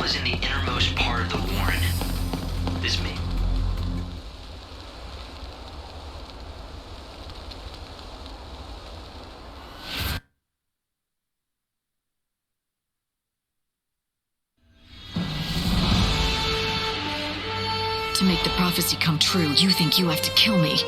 was in the innermost part of the warren. This me. To make the prophecy come true, you think you have to kill me.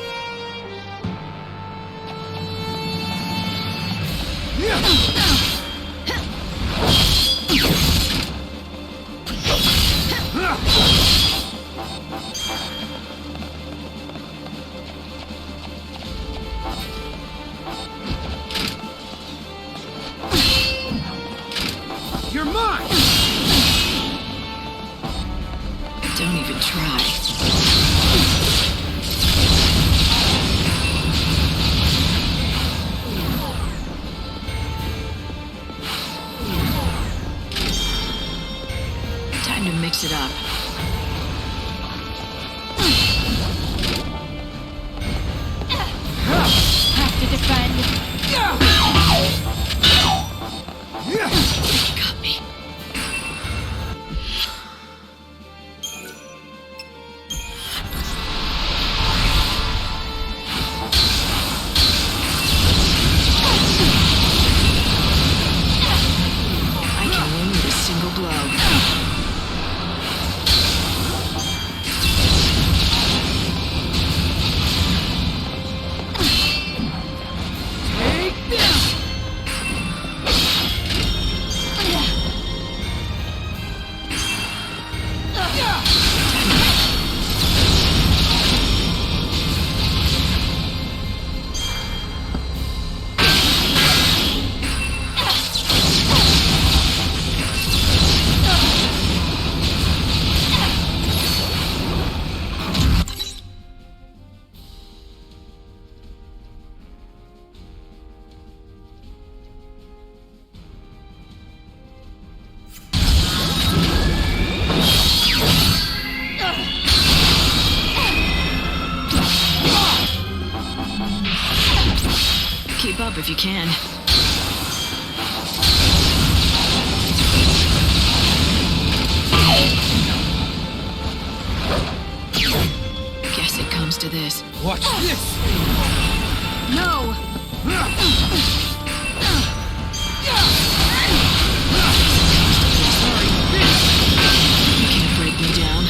You're mine! Don't even try. Time to mix it up. Have to defend. Got me. I can win with a single blow. Take this! Keep up if you can. Guess it comes to this. Watch this! No! You can't break me down.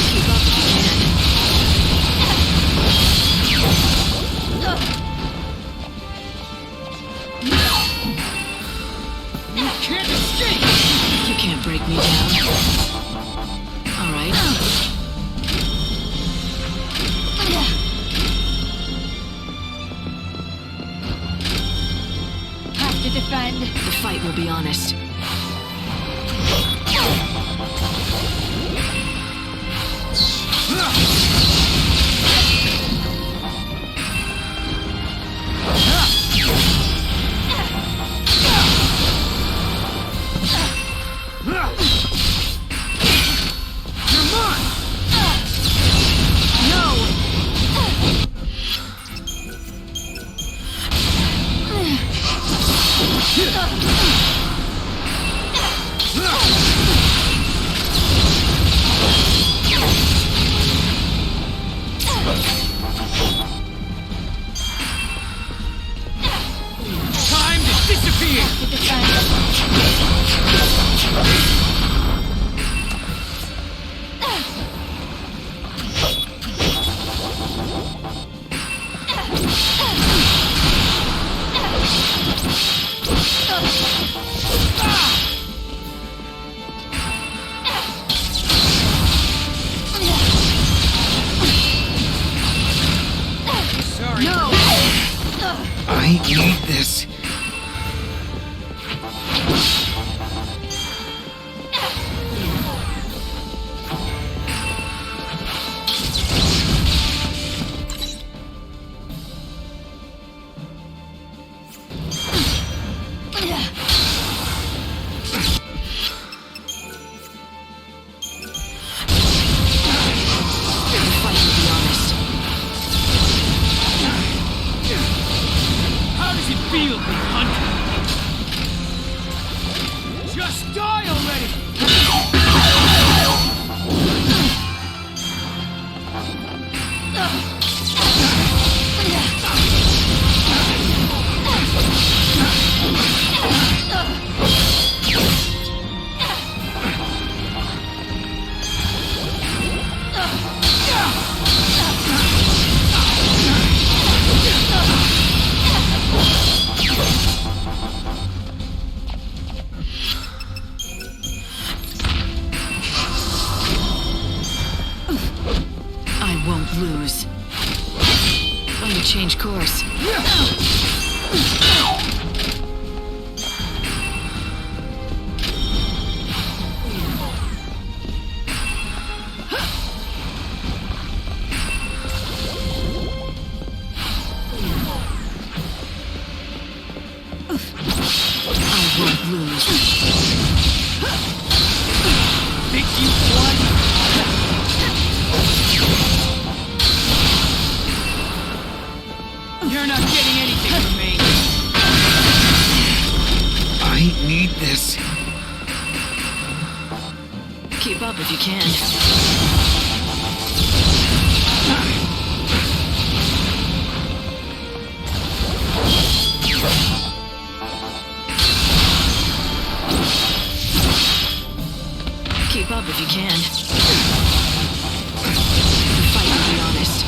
Keep up if you can. You can't escape! You can't break me down. All right. Have to defend. The fight will be honest. You're mine! No! Time to disappear! To defend. Sorry. No! I need this. Just die already! I won't lose. Going to change course. I won't lose. Think you won? You're not getting anything from me. I need this. Keep up if you can. Keep up if you can. The fight will be honest.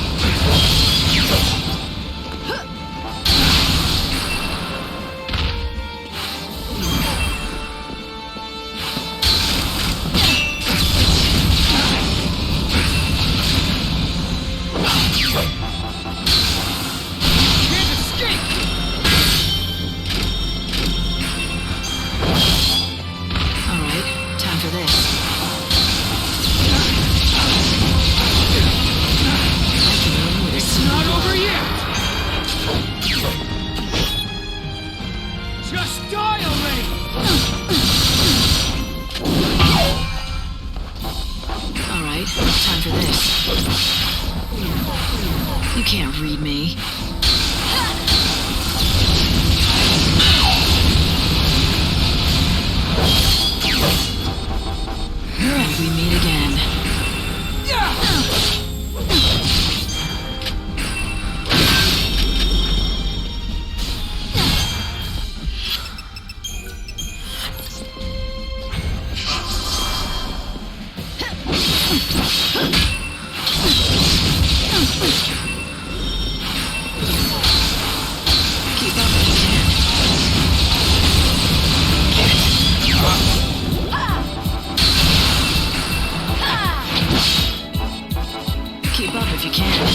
Can't escape! All right, time for this. I can win with a It's single not blow. over yet! Just die already! All right, time for this. You can't read me. And we meet again. Keep up if you can. Keep up if you can.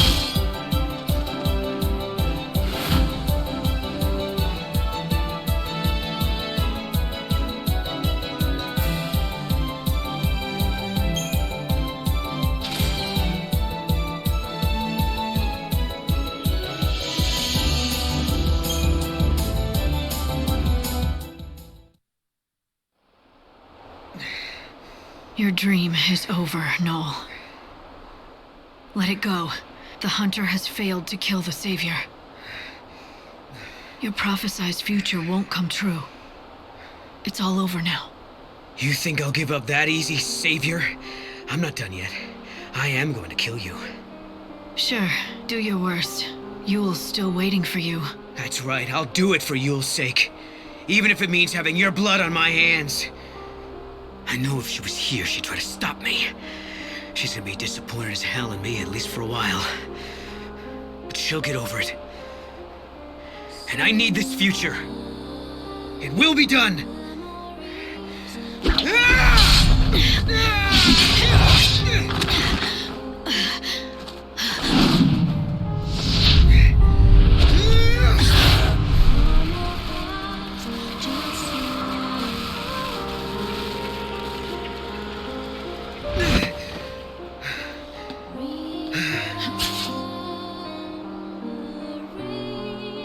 Your dream is over, Noel. Let it go. The Hunter has failed to kill the Savior. Your prophesized future won't come true. It's all over now. You think I'll give up that easy, Savior? I'm not done yet. I am going to kill you. Sure, do your worst. Yule's still waiting for you. That's right, I'll do it for Yule's sake. Even if it means having your blood on my hands. I know if she was here, she'd try to stop me. She's gonna be disappointed as hell in me, at least for a while. But she'll get over it. And I need this future. It will be done!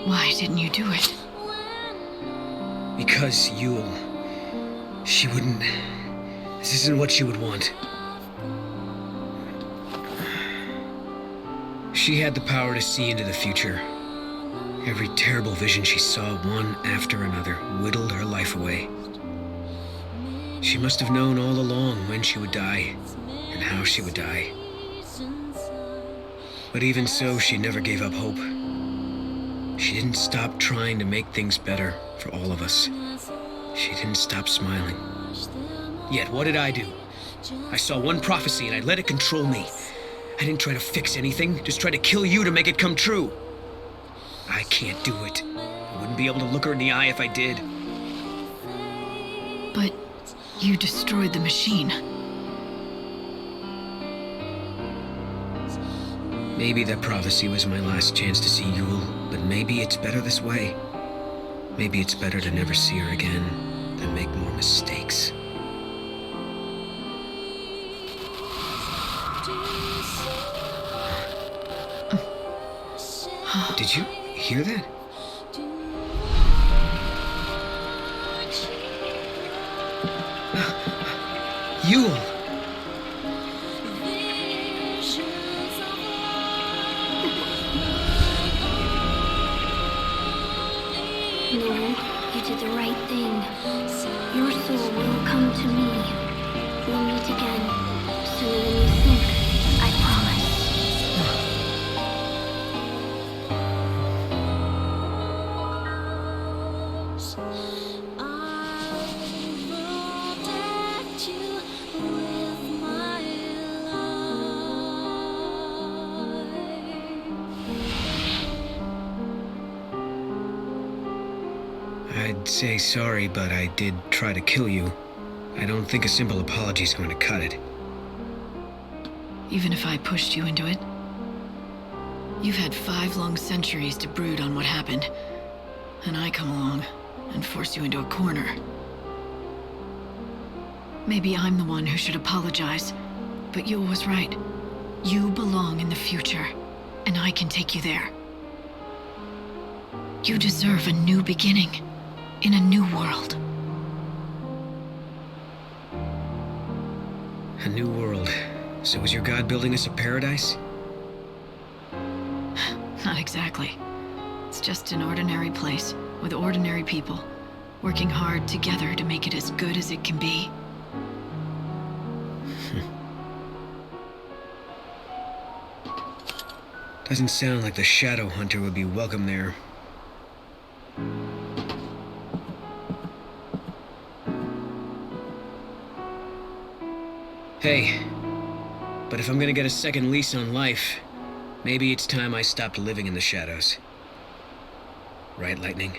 Why didn't you do it? Because Yule... she wouldn't... This isn't what she would want. She had the power to see into the future. Every terrible vision she saw, one after another, whittled her life away. She must have known all along when she would die, and how she would die. But even so, she never gave up hope. She didn't stop trying to make things better for all of us. She didn't stop smiling. Yet, what did I do? I saw one prophecy and I let it control me. I didn't try to fix anything, just try to kill you to make it come true. I can't do it. I wouldn't be able to look her in the eye if I did. But you destroyed the machine. Maybe that prophecy was my last chance to see Yule, but maybe it's better this way. Maybe it's better to never see her again than make more mistakes. Did you hear that? Yule! No, you did the right thing. Your soul will come to me. We'll meet again. Sooner than you think. I promise. I'd say sorry, but I did try to kill you. I don't think a simple apology's going to cut it. Even if I pushed you into it. You've had 5 long centuries to brood on what happened. And I come along and force you into a corner. Maybe I'm the one who should apologize, but Yule was right. You belong in the future, and I can take you there. You deserve a new beginning, in a new world. A new world. So is your god building us a paradise? Not exactly. It's just an ordinary place, with ordinary people, working hard together to make it as good as it can be. Doesn't sound like the Shadow Hunter would be welcome there. Hey, but if I'm gonna get a second lease on life, maybe it's time I stopped living in the shadows. Right, Lightning?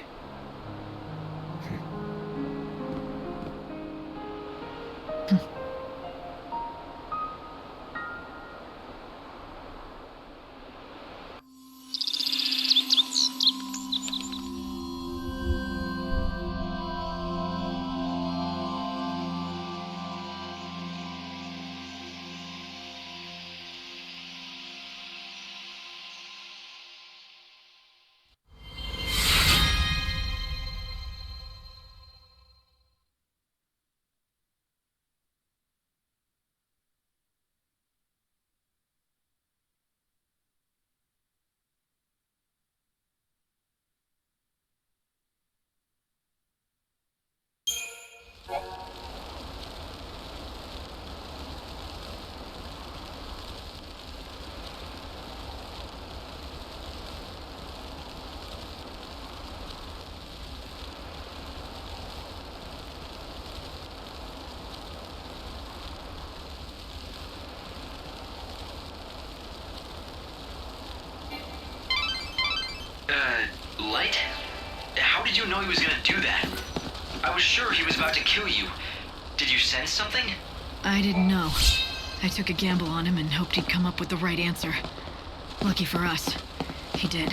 Light? How did you know he was gonna do that? I was sure he was about to kill you. Did you sense something? I didn't know. I took a gamble on him and hoped he'd come up with the right answer. Lucky for us, he did.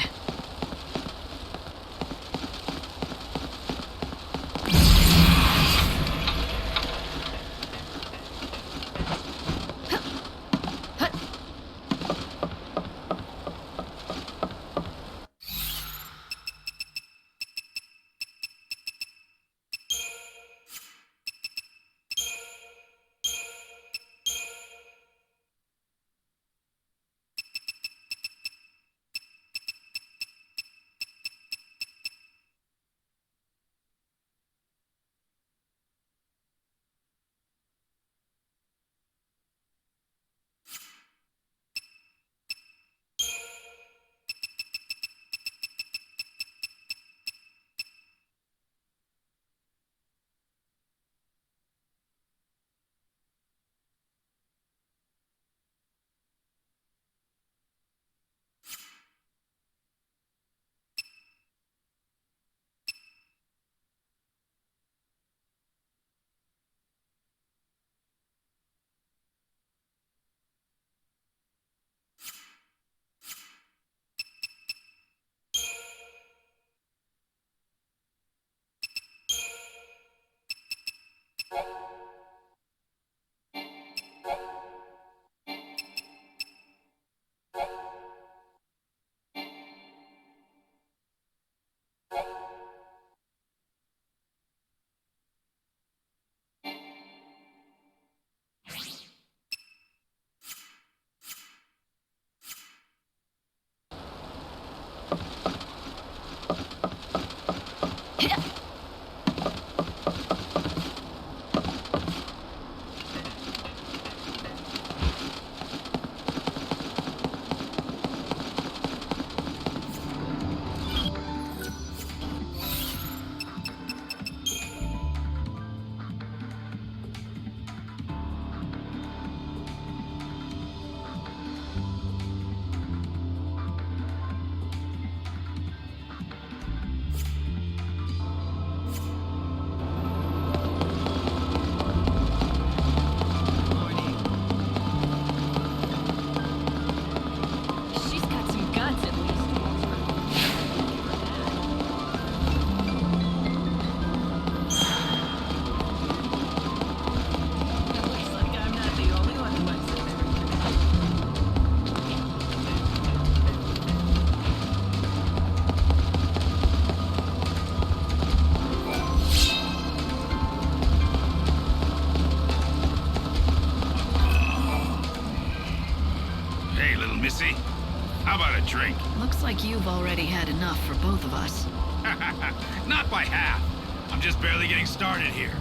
fancy? How about a drink? Looks like you've already had enough for both of us. Not by half. I'm just barely getting started here.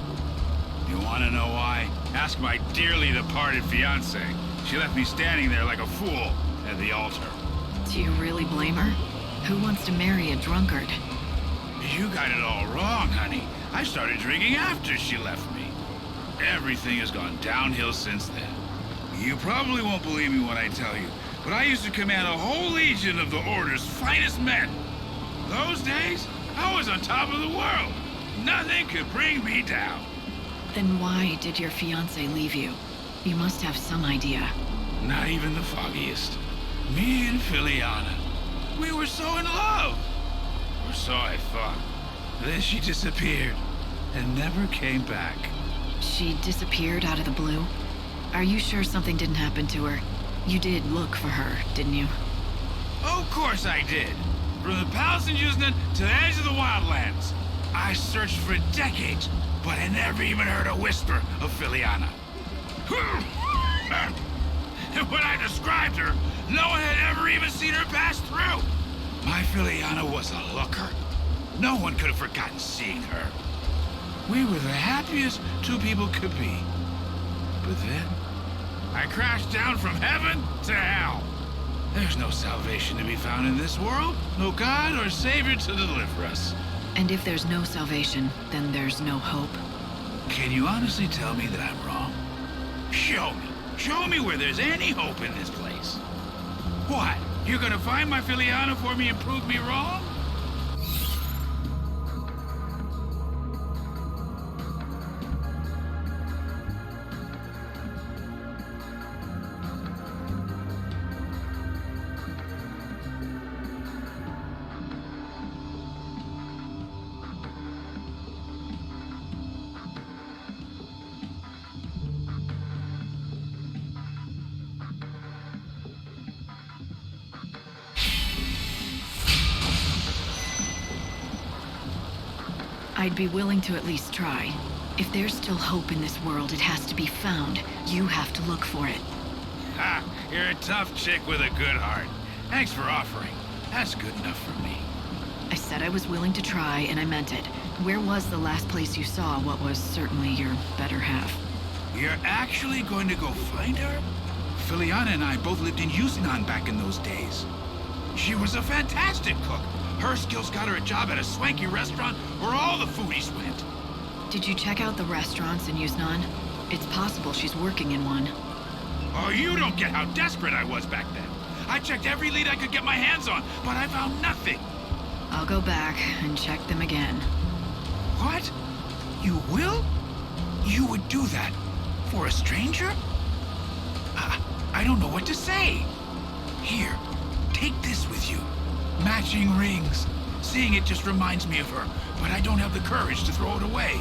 You want to know why? Ask my dearly departed fiancée. She left me standing there like a fool at the altar. Do you really blame her? Who wants to marry a drunkard? You got it all wrong, honey. I started drinking after she left me. Everything has gone downhill since then. You probably won't believe me when I tell you, but I used to command a whole legion of the Order's finest men. Those days, I was on top of the world. Nothing could bring me down. Then why did your fiancé leave you? You must have some idea. Not even the foggiest. Me and Filiana, we were so in love. Or so I thought. Then she disappeared and never came back. She disappeared out of the blue? Are you sure something didn't happen to her? You did look for her, didn't you? Of course I did. From the palace in Yuznan to the edge of the wildlands. I searched for decades, but I never even heard a whisper of Filiana. And when I described her, no one had ever even seen her pass through. My Filiana was a looker. No one could have forgotten seeing her. We were the happiest two people could be. But then, I crashed down from heaven to hell. There's no salvation to be found in this world. No God or Savior to deliver us. And if there's no salvation, then there's no hope. Can you honestly tell me that I'm wrong? Show me. Show me where there's any hope in this place. What? You're gonna find my Filiana for me and prove me wrong? I'd be willing to at least try. If there's still hope in this world, it has to be found. You have to look for it. Ha! You're a tough chick with a good heart. Thanks for offering. That's good enough for me. I said I was willing to try, and I meant it. Where was the last place you saw what was certainly your better half? You're actually going to go find her? Filiana and I both lived in Yuznan back in those days. She was a fantastic cook. Her skills got her a job at a swanky restaurant where all the foodies went. Did you check out the restaurants in Yuznan? It's possible she's working in one. Oh, you don't get how desperate I was back then. I checked every lead I could get my hands on, but I found nothing. I'll go back and check them again. What? You will? You would do that for a stranger? I don't know what to say. Here, take this with you. Matching rings. Seeing it just reminds me of her, but I don't have the courage to throw it away.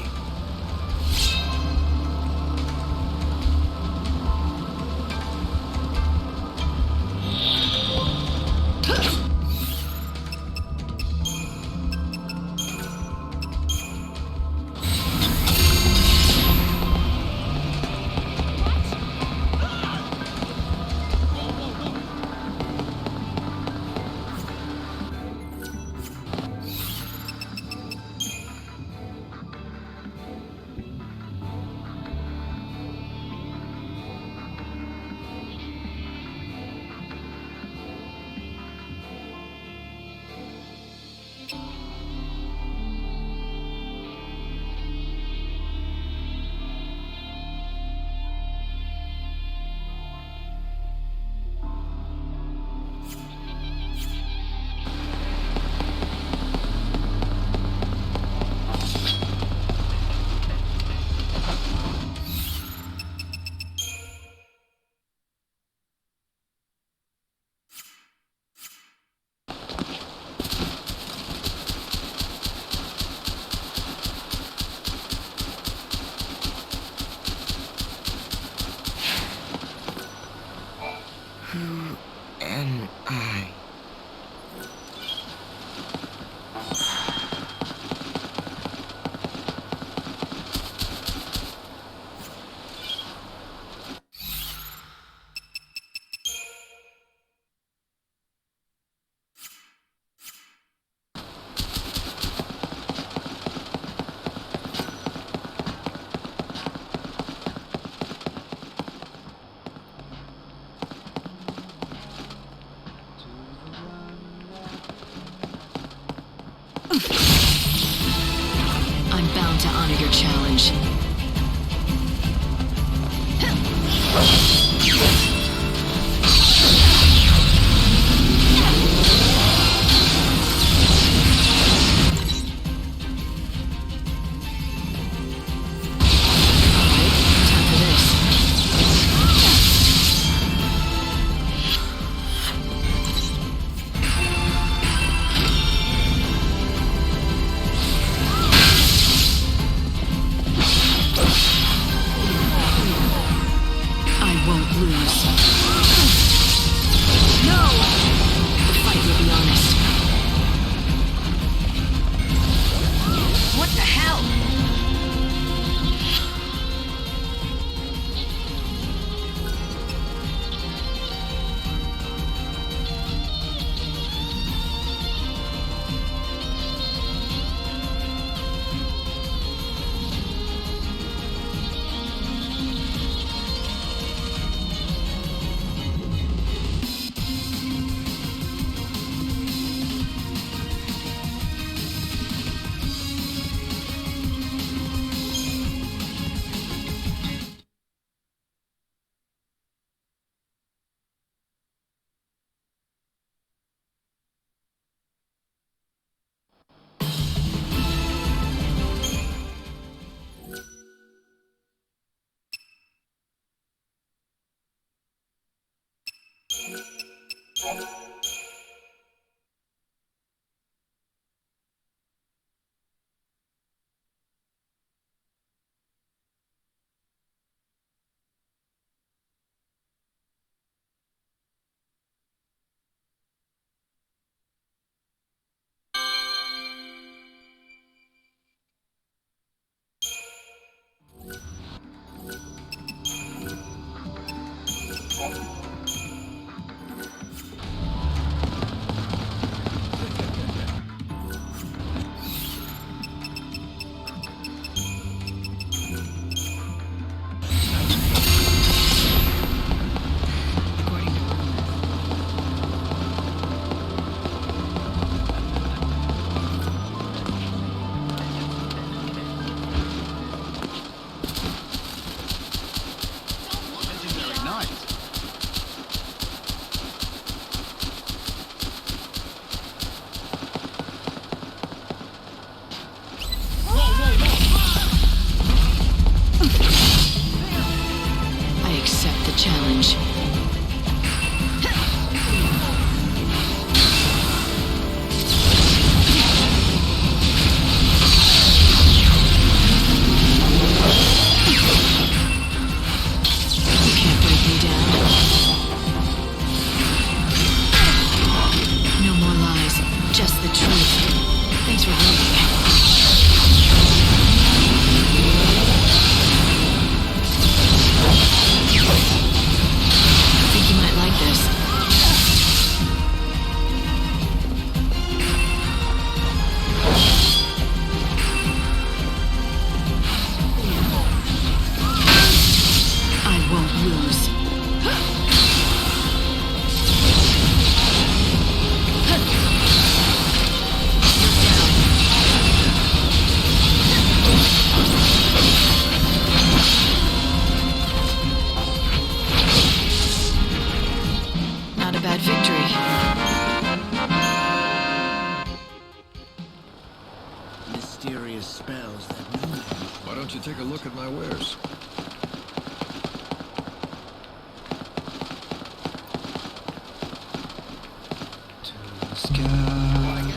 take a look at my wares.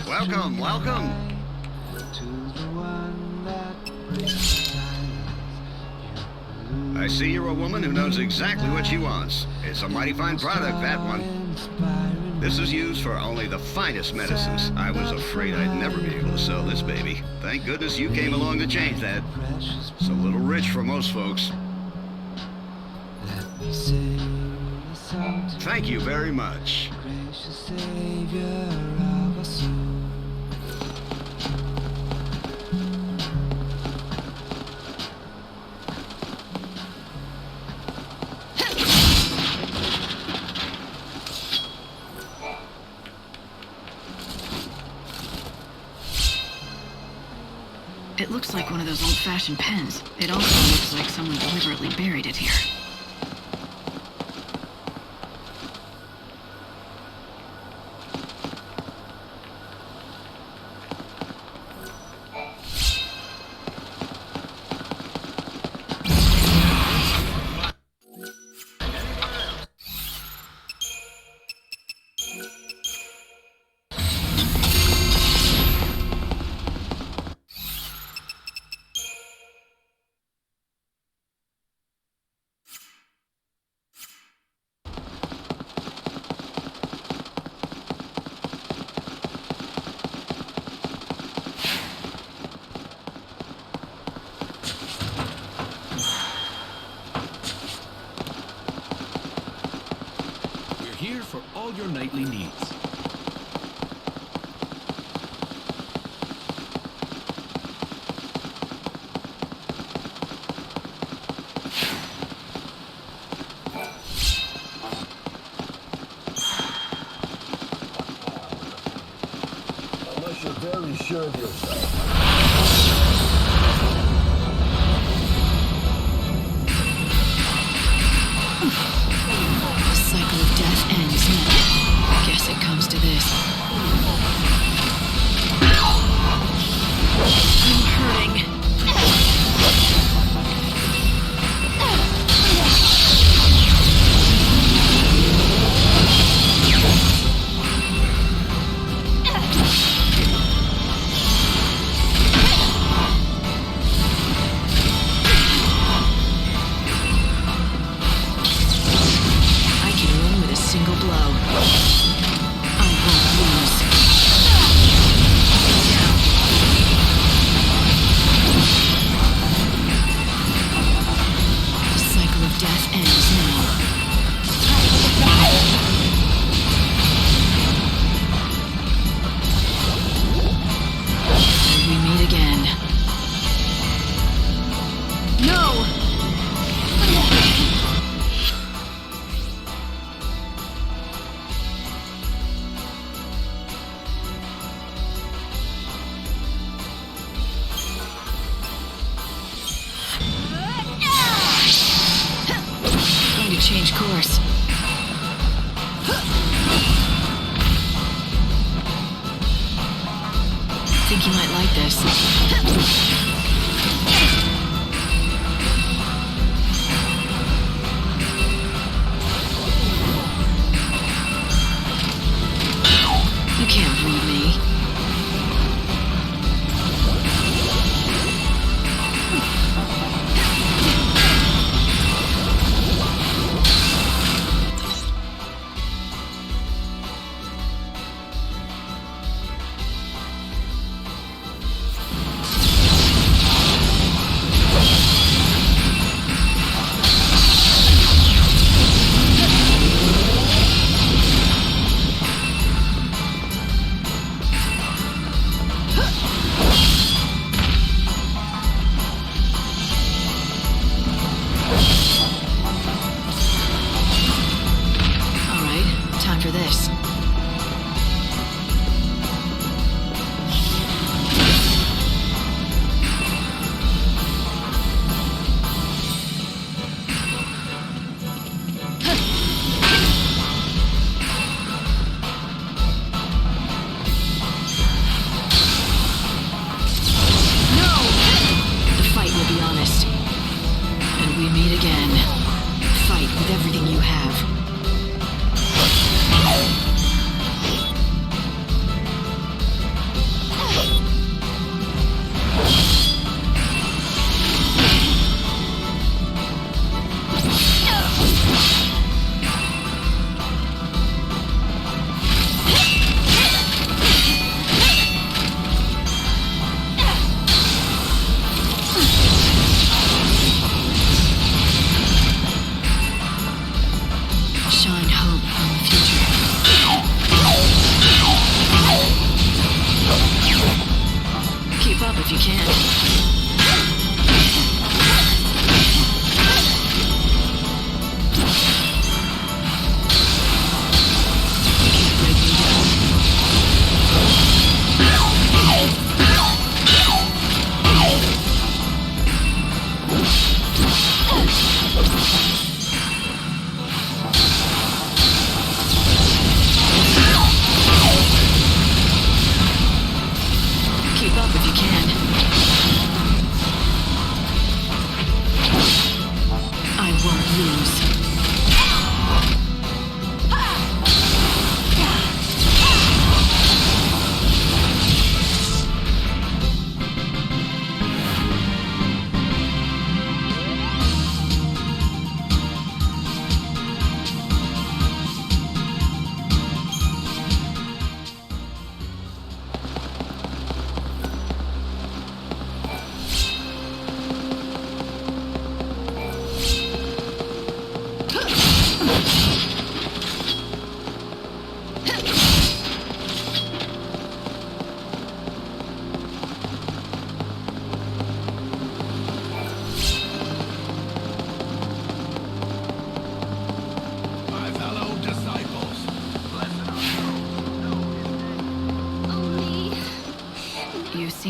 Welcome, welcome. I see you're a woman who knows exactly what she wants. It's a mighty fine product, that one. This is used for only the finest medicines. I was afraid I'd never be able to sell this baby. Thank goodness you came along to change that. It's a little rich for most folks. Thank you very much. It looks like one of those old-fashioned pens. It also looks like someone deliberately buried it here. all your nightly needs. Unless you're very sure of yourself. The cycle of death ends now. Guess it comes to this. I'm hurting. I can win with a single blow. I won't lose. The cycle of death ends now. And we meet again. No! Going to change course. Think you might like this. You can't read me. All right, time for this. The fight will be honest. And we meet again. Fight with everything you have.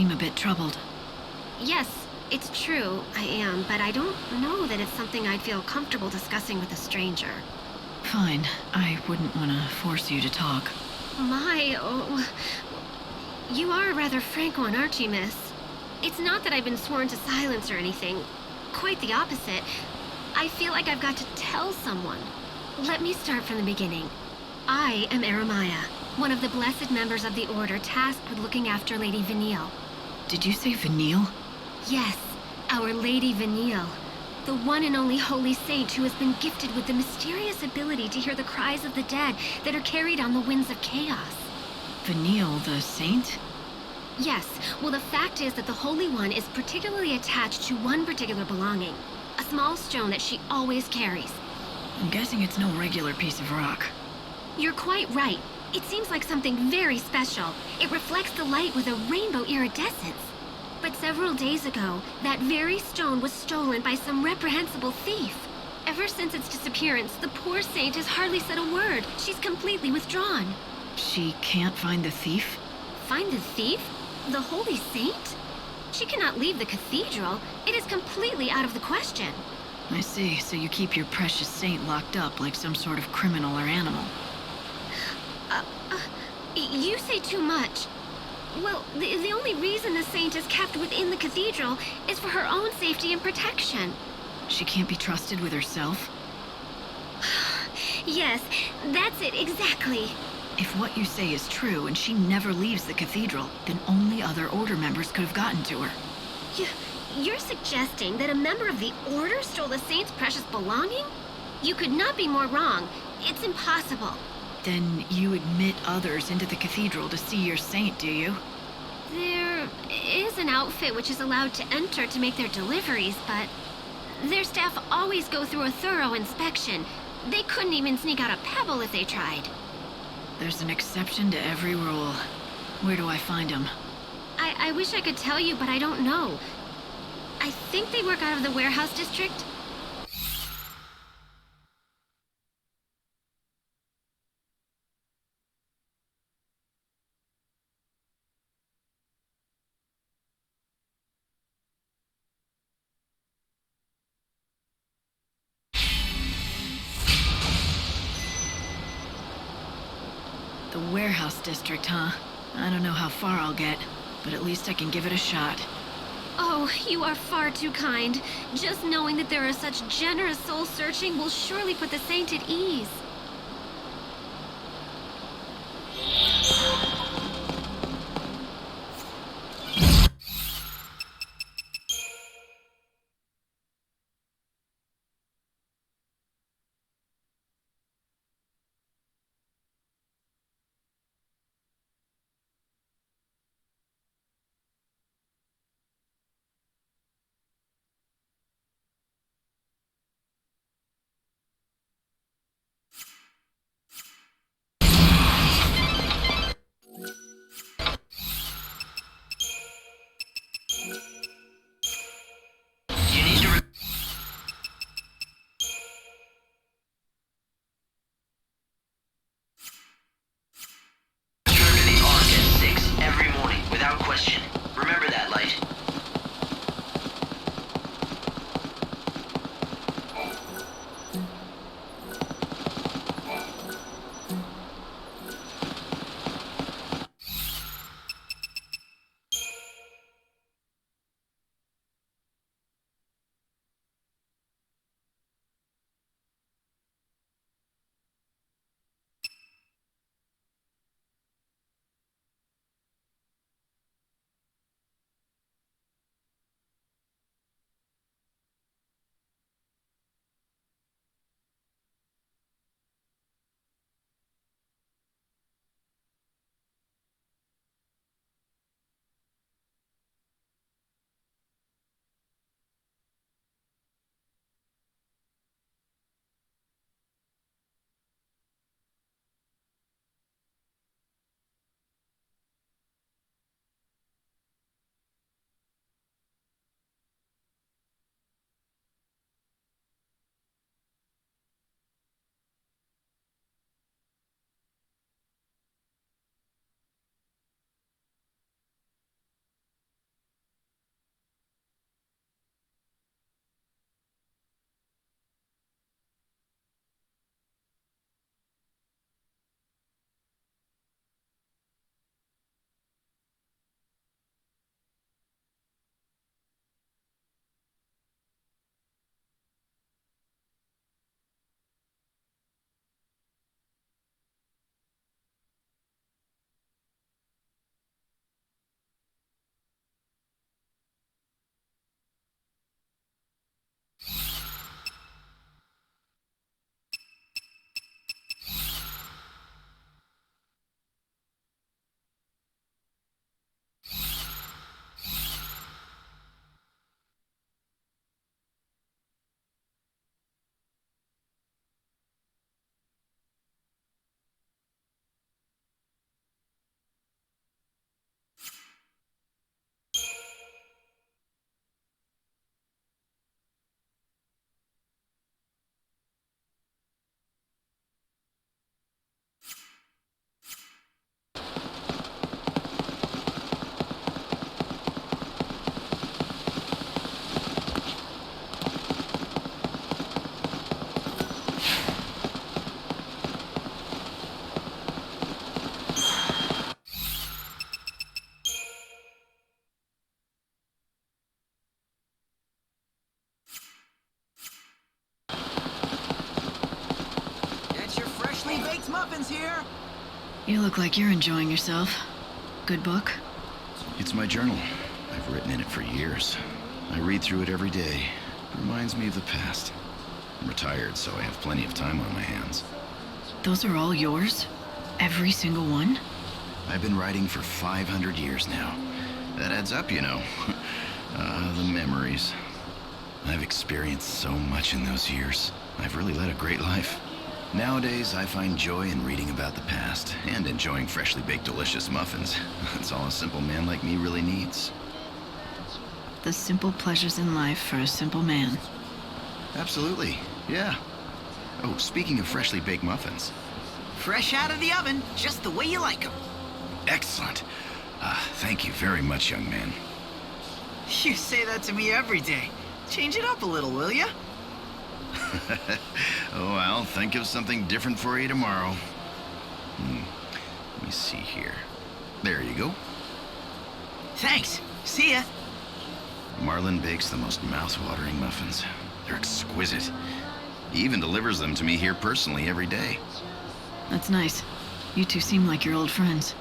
seem a bit troubled. Yes, it's true, I am, but I don't know that it's something I'd feel comfortable discussing with a stranger. Fine. I wouldn't want to force you to talk. Oh... You are a rather frank one, aren't you, miss? It's not that I've been sworn to silence or anything. Quite the opposite. I feel like I've got to tell someone. Let me start from the beginning. I am Eremiah, one of the blessed members of the Order tasked with looking after Lady Vanille. Did you say Vanille? Yes, our Lady Vanille. The one and only holy saint who has been gifted with the mysterious ability to hear the cries of the dead that are carried on the winds of chaos. Vanille, the saint? Yes, well, the fact is that the Holy One is particularly attached to one particular belonging. A small stone that she always carries. I'm guessing it's no regular piece of rock. You're quite right. It seems like something very special. It reflects the light with a rainbow iridescence. But several days ago, that very stone was stolen by some reprehensible thief. Ever since its disappearance, the poor saint has hardly said a word. She's completely withdrawn. She can't find the thief? Find the thief? The holy saint? She cannot leave the cathedral. It is completely out of the question. I see, so you keep your precious saint locked up like some sort of criminal or animal. You say too much. Well, the only reason the saint is kept within the cathedral is for her own safety and protection. She can't be trusted with herself? Yes, that's it, exactly. If what you say is true and she never leaves the cathedral, then only other Order members could have gotten to her. You're suggesting that a member of the Order stole the saint's precious belonging? You could not be more wrong. It's impossible. Then you admit others into the cathedral to see your saint, do you? There is an outfit which is allowed to enter to make their deliveries, but their staff always go through a thorough inspection. They couldn't even sneak out a pebble if they tried. There's an exception to every rule. Where do I find them? I wish I could tell you, but I don't know. I think they work out of the warehouse district. The warehouse district, huh? I don't know how far I'll get, but at least I can give it a shot. Oh, you are far too kind. Just knowing that there is such generous soul searching will surely put the saint at ease. Freshly baked muffins here. You look like you're enjoying yourself. Good book? It's my journal. I've written in it for years. I read through it every day. It reminds me of the past. I'm retired, so I have plenty of time on my hands. Those are all yours? Every single one? I've been writing for 500 years now. That adds up, you know. The memories. I've experienced so much in those years. I've really led a great life. Nowadays, I find joy in reading about the past and enjoying freshly baked delicious muffins. That's all a simple man like me really needs. The simple pleasures in life for a simple man. Absolutely, yeah. Oh, speaking of freshly baked muffins. Fresh out of the oven, just the way you like them. Excellent. Thank you very much, young man. You say that to me every day. Change it up a little, will ya? Oh, I'll think of something different for you tomorrow. Let me see here. There you go. Thanks. See ya. Marlin bakes the most mouth-watering muffins. They're exquisite. He even delivers them to me here personally every day. That's nice. You two seem like you're old friends.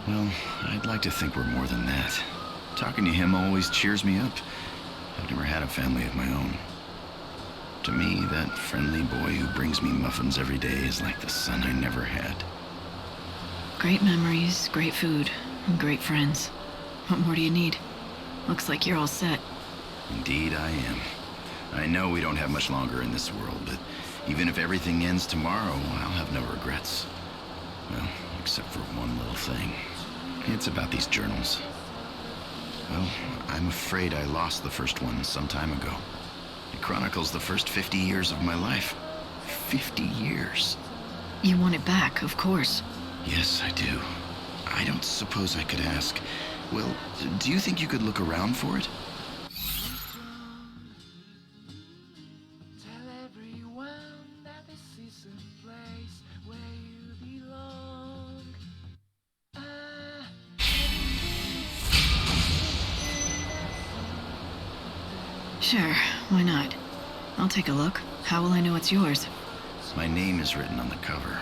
Well, I'd like to think we're more than that. Talking to him always cheers me up. I've never had a family of my own. To me, that friendly boy who brings me muffins every day is like the son I never had. Great memories, great food, and great friends. What more do you need? Looks like you're all set. Indeed I am. I know we don't have much longer in this world, but even if everything ends tomorrow, I'll have no regrets. Well, except for one little thing. It's about these journals. Well, I'm afraid I lost the first one some time ago. It chronicles the first 50 years of my life. 50 years. You want it back, of course. Yes, I do. I don't suppose I could ask. Well, do you think you could look around for it? Tell everyone that this is a place where you belong. Sure, why not? I'll take a look. How will I know it's yours? My name is written on the cover.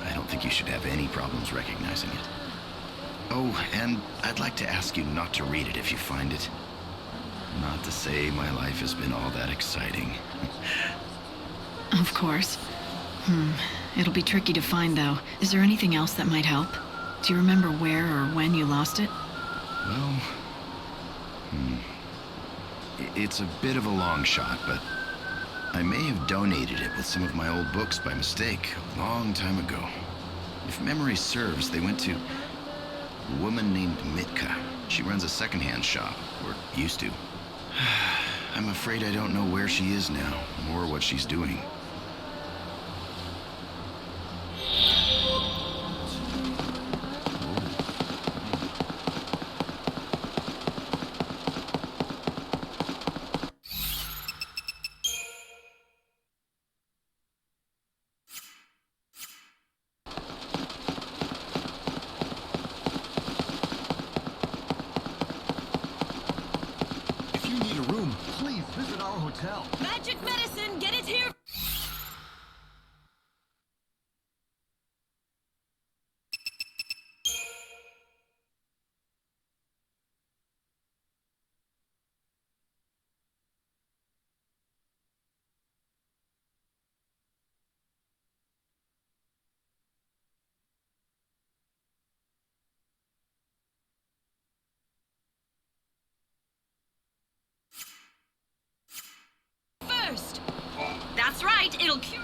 I don't think you should have any problems recognizing it. Oh, and I'd like to ask you not to read it if you find it. Not to say my life has been all that exciting. Of course. It'll be tricky to find, though. Is there anything else that might help? Do you remember where or when you lost it? Well, it's a bit of a long shot, but I may have donated it with some of my old books by mistake a long time ago. If memory serves, they went to a woman named Mitka. She runs a secondhand shop, or used to. I'm afraid I don't know where she is now, or what she's doing. If you need a room, please visit our hotel. Magic medicine, get it here. First. That's right, it'll cure.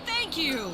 Thank you.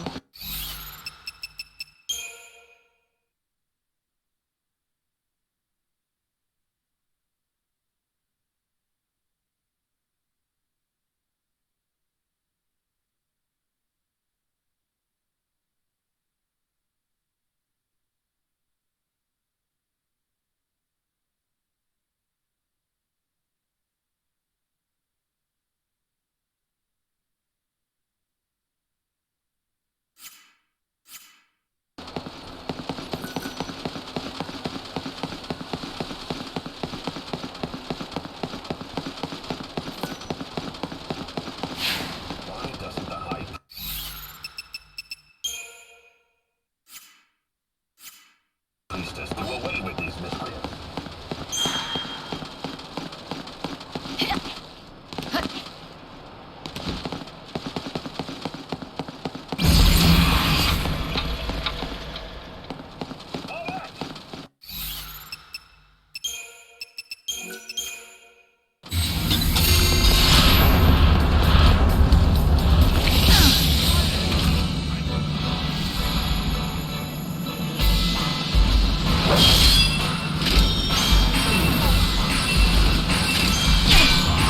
Released us do away with these miscreants.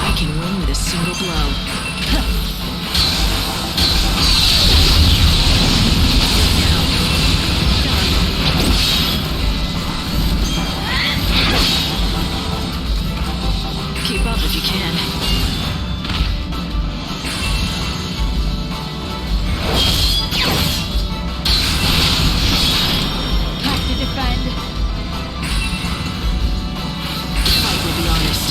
I can win with a single blow. Keep up if you can. Have to defend. Fight will be honest.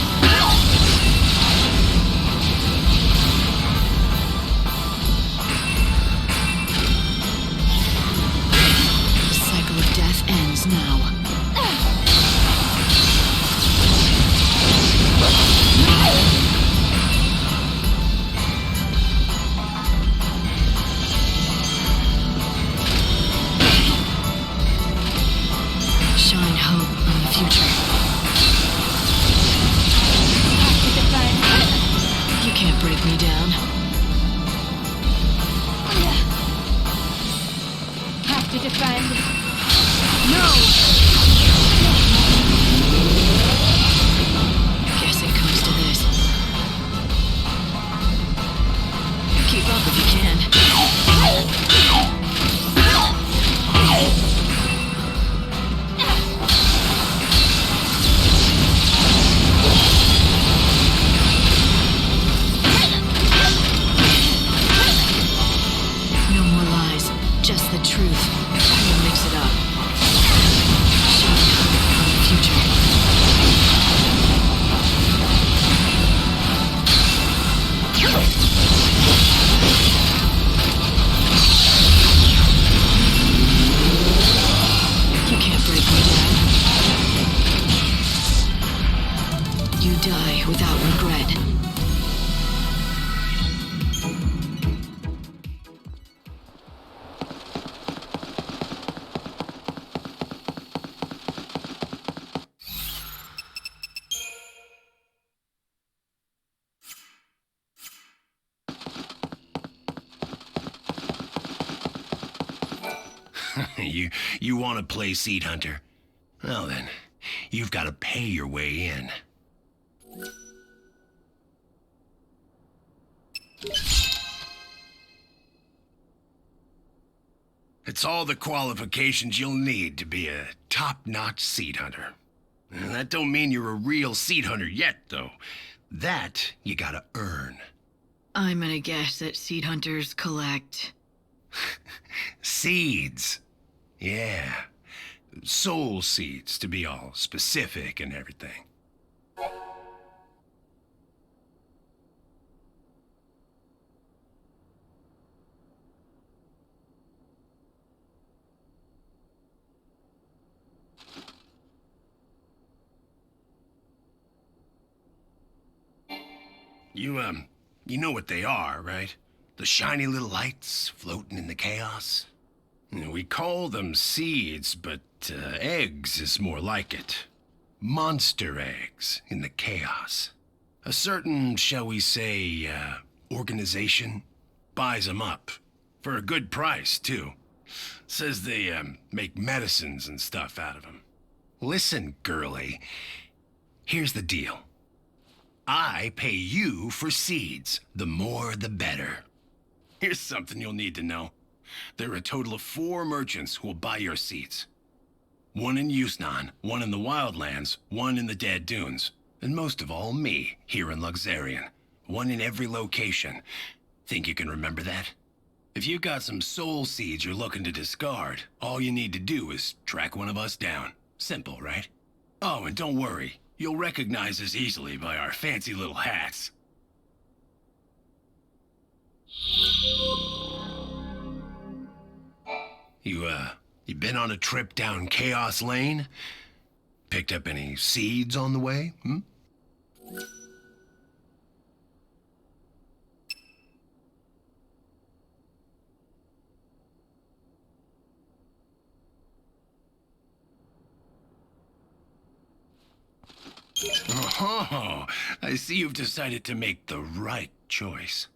The cycle of death ends now. Shine hope on the future. Have to defend. You can't break me down. Have to defend. No! Guess it comes to this. Keep up if you can. No more lies, just the truth. We'll mix it up. Shine hope on the future. You can't break me down. You die without regret. You want to play Seed Hunter? Well then, you've got to pay your way in. It's all the qualifications you'll need to be a top-notch Seed Hunter. And that don't mean you're a real Seed Hunter yet, though. That you gotta earn. I'm gonna guess that seed hunters collect... Seeds. Yeah. Soul seeds, to be all specific and everything. You know what they are, right? The shiny little lights floating in the chaos? We call them seeds, but eggs is more like it. Monster eggs in the chaos. A certain, shall we say, organization buys them up. For a good price, too. Says they make medicines and stuff out of them. Listen, girlie. Here's the deal. I pay you for seeds. The more, the better. Here's something you'll need to know. There are a total of 4 merchants who will buy your seeds. 1 in Yusnan, 1 in the Wildlands, 1 in the Dead Dunes, and most of all, me, here in Luxarian. 1 in every location. Think you can remember that? If you've got some soul seeds you're looking to discard, all you need to do is track one of us down. Simple, right? Oh, and don't worry. You'll recognize us easily by our fancy little hats. You You been on a trip down Chaos Lane? Picked up any seeds on the way, hmm? Oh, I see you've decided to make the right choice.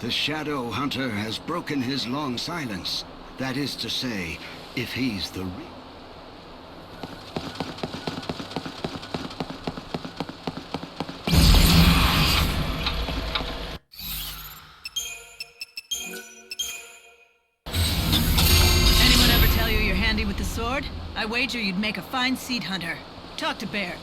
The Shadow Hunter has broken his long silence. That is to say, if he's the Anyone ever tell you you're handy with the sword? I wager you'd make a fine seed hunter. Talk to Baird.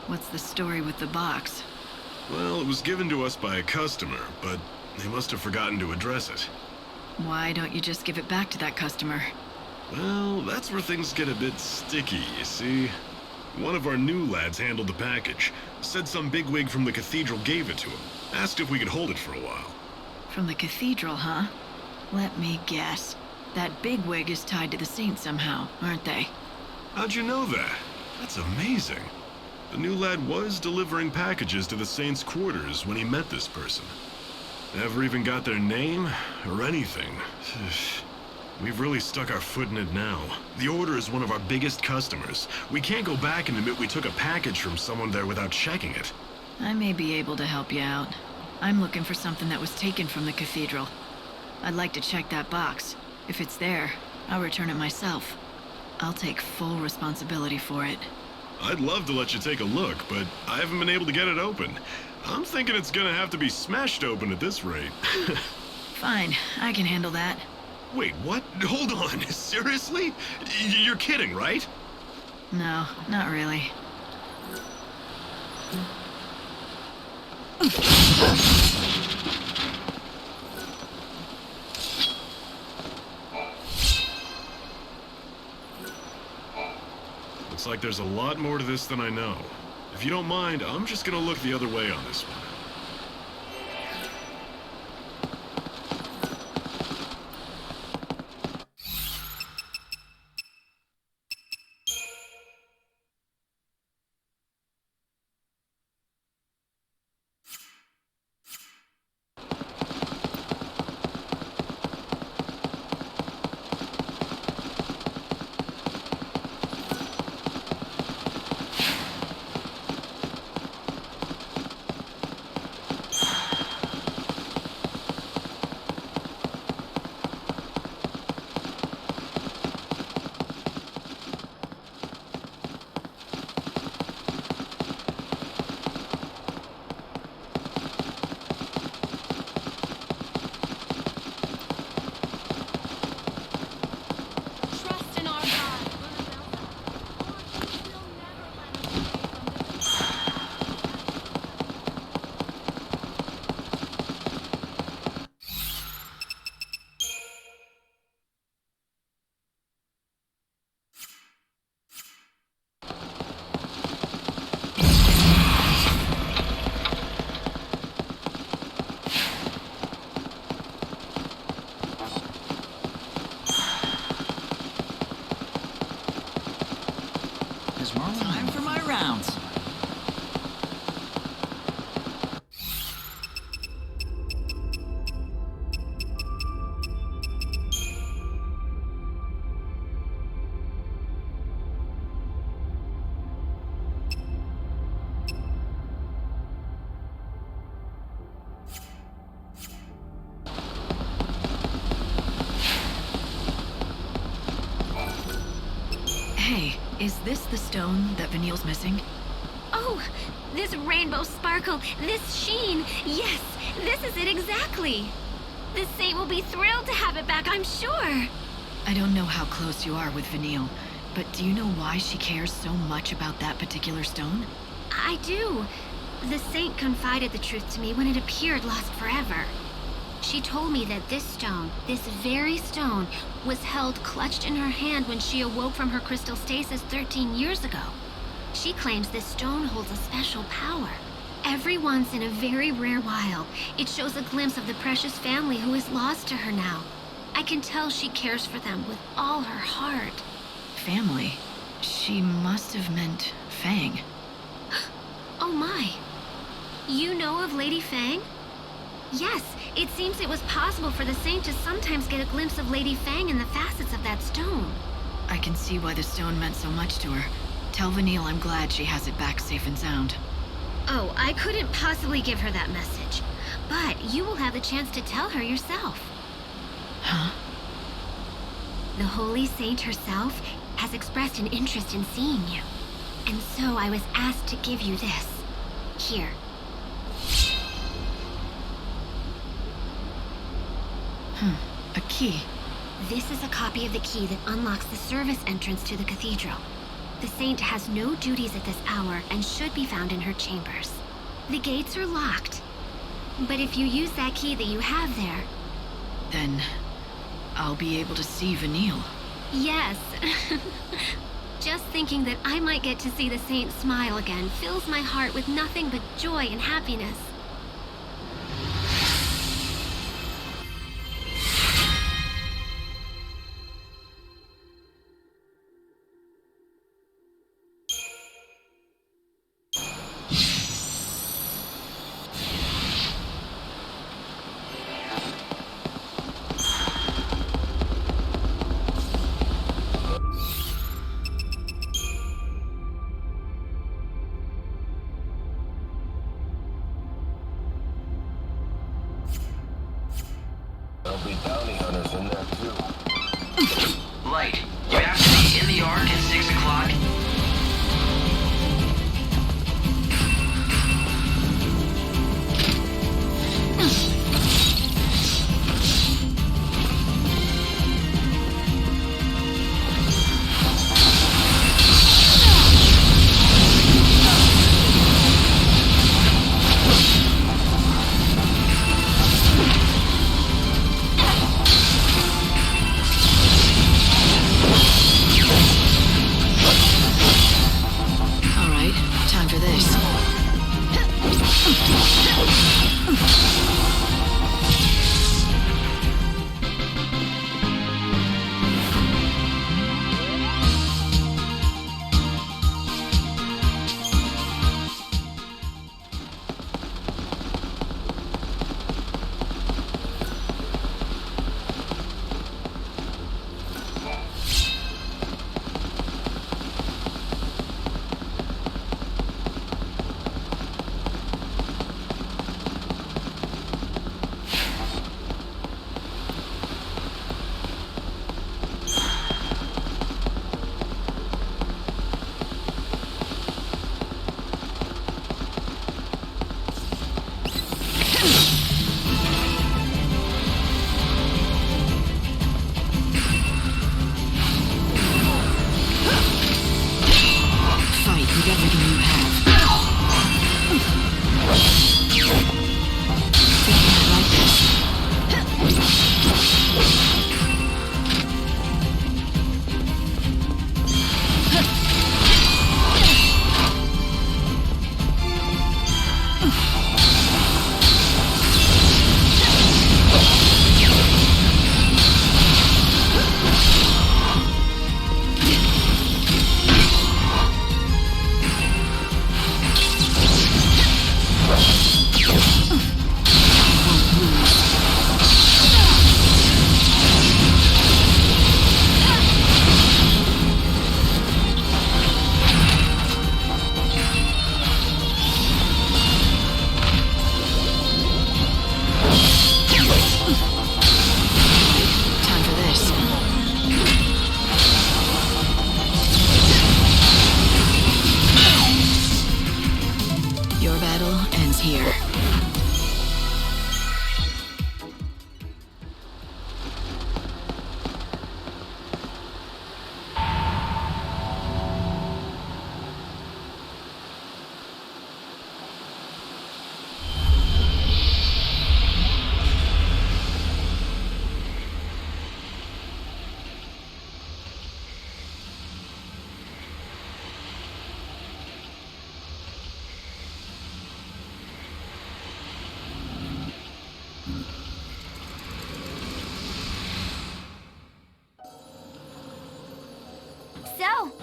What's the story with the box? Well, it was given to us by a customer, but they must have forgotten to address it. Why don't you just give it back to that customer? Well, that's where things get a bit sticky, you see. One of our new lads handled the package. Said some bigwig from the cathedral gave it to him. Asked if we could hold it for a while. From the cathedral, huh? Let me guess. That bigwig is tied to the saint somehow, aren't they? How'd you know that? That's amazing. The new lad was delivering packages to the saint's quarters when he met this person. Never even got their name or anything. We've really stuck our foot in it now. The Order is one of our biggest customers. We can't go back and admit we took a package from someone there without checking it. I may be able to help you out. I'm looking for something that was taken from the cathedral. I'd like to check that box. If it's there, I'll return it myself. I'll take full responsibility for it. I'd love to let you take a look, but I haven't been able to get it open. I'm thinking it's gonna have to be smashed open at this rate. Fine, I can handle that. Wait, what? Hold on, seriously? You're kidding, right? No, not really. Looks like there's a lot more to this than I know. If you don't mind, I'm just gonna look the other way on this one. Hey, is this the stone that Vanille's missing? Oh, this rainbow sparkle, this sheen. Yes, this is it exactly. The saint will be thrilled to have it back, I'm sure. I don't know how close you are with Vanille, but do you know why she cares so much about that particular stone? I do. The saint confided the truth to me when it appeared lost forever. She told me that this stone, this very stone, was held clutched in her hand when she awoke from her crystal stasis 13 years ago. She claims this stone holds a special power. Every once in a very rare while, it shows a glimpse of the precious family who is lost to her now. I can tell she cares for them with all her heart. Family? She must have meant Fang. Oh my. You know of Lady Fang? Yes, it seems it was possible for the saint to sometimes get a glimpse of Lady Fang in the facets of that stone. I can see why the stone meant so much to her. Tell Vanille I'm glad she has it back safe and sound. Oh, I couldn't possibly give her that message. But you will have the chance to tell her yourself. Huh? The Holy Saint herself has expressed an interest in seeing you. And so I was asked to give you this. Here. A key. This is a copy of the key that unlocks the service entrance to the cathedral. The saint has no duties at this hour and should be found in her chambers. The gates are locked. But if you use that key that you have there... Then I'll be able to see Vanille. Yes. Just thinking that I might get to see the saint smile again fills my heart with nothing but joy and happiness. There'll be bounty hunters in there too. Light, you have to be in the Ark at 6 o'clock.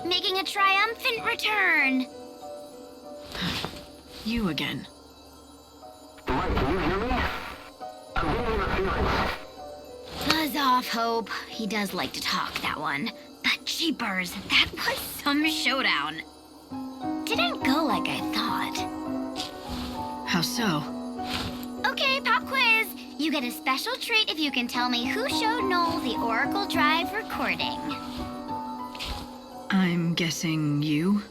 making a triumphant return. You again. Light, can you hear me? I'm getting interference. Buzz off, Hope. He does like to talk, that one. But jeepers, that was some showdown. Didn't go like I thought. How so? Okay, pop quiz. You get a special treat if you can tell me who showed Noel the Oracle Drive recording. I'm guessing you?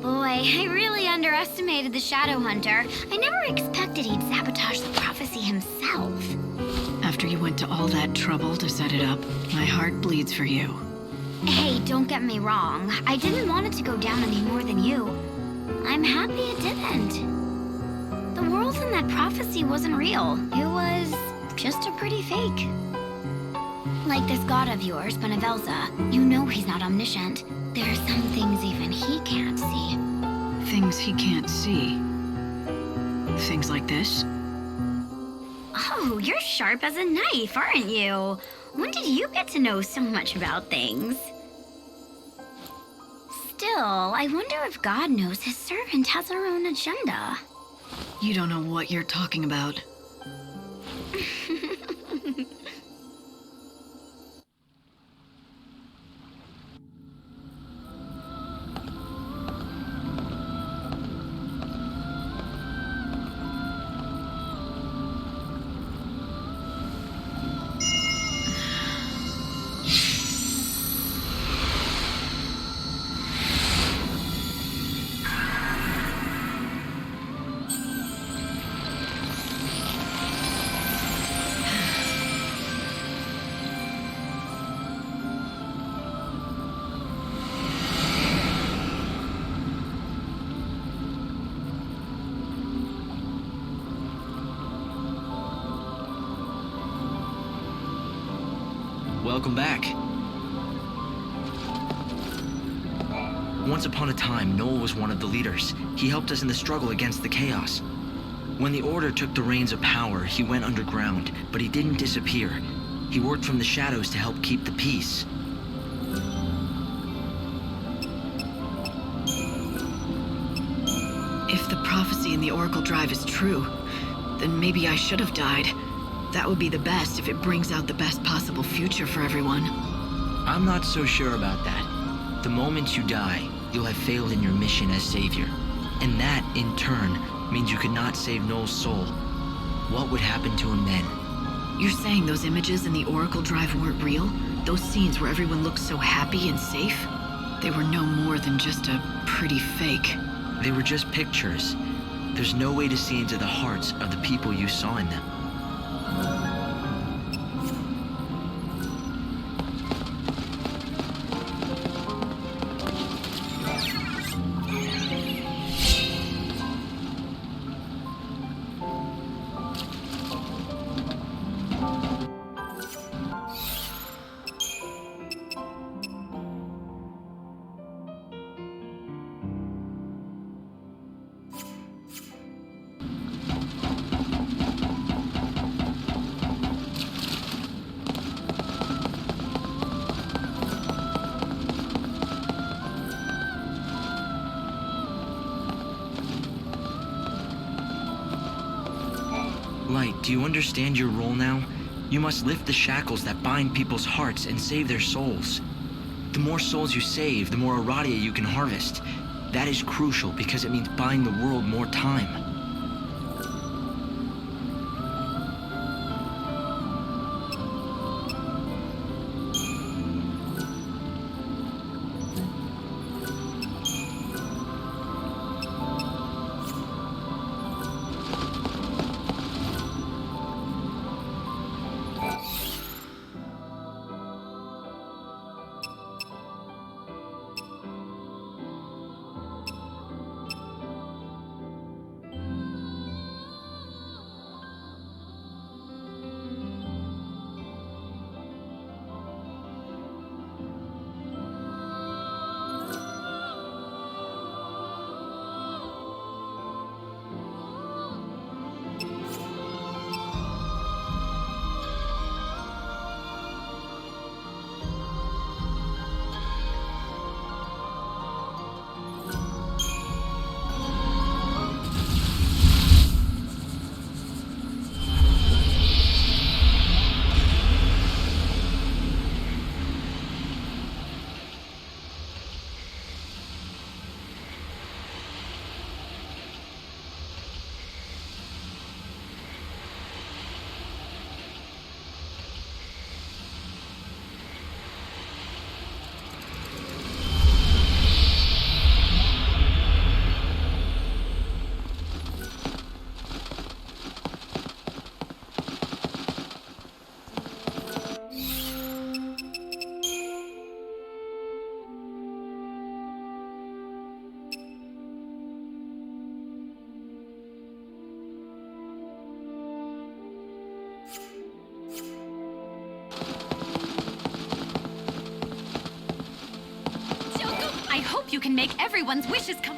Boy, I really underestimated the Shadow Hunter. I never expected he'd sabotage the prophecy himself. After you went to all that trouble to set it up, my heart bleeds for you. Hey, don't get me wrong. I didn't want it to go down any more than you. I'm happy it didn't. The world in that prophecy wasn't real. It was just a pretty fake. Like this god of yours, Benevelza. You know he's not omniscient. There are some things even he can't see. Things he can't see. Things like this? Oh, you're sharp as a knife, aren't you? When did you get to know so much about things? Still, I wonder if God knows his servant has her own agenda. You don't know what you're talking about. Welcome back. Once upon a time, Noel was one of the leaders. He helped us in the struggle against the chaos. When the Order took the reins of power, he went underground, but he didn't disappear. He worked from the shadows to help keep the peace. If the prophecy in the Oracle Drive is true, then maybe I should have died. That would be the best if it brings out the best possible future for everyone. I'm not so sure about that. The moment you die, you'll have failed in your mission as savior. And that, in turn, means you could not save Noel's soul. What would happen to him then? You're saying those images in the Oracle Drive weren't real? Those scenes where everyone looked so happy and safe? They were no more than just a pretty fake. They were just pictures. There's no way to see into the hearts of the people you saw in them. Light, do you understand your role now? You must lift the shackles that bind people's hearts and save their souls. The more souls you save, the more Aradia you can harvest. That is crucial because it means buying the world more time. you can make everyone's wishes come.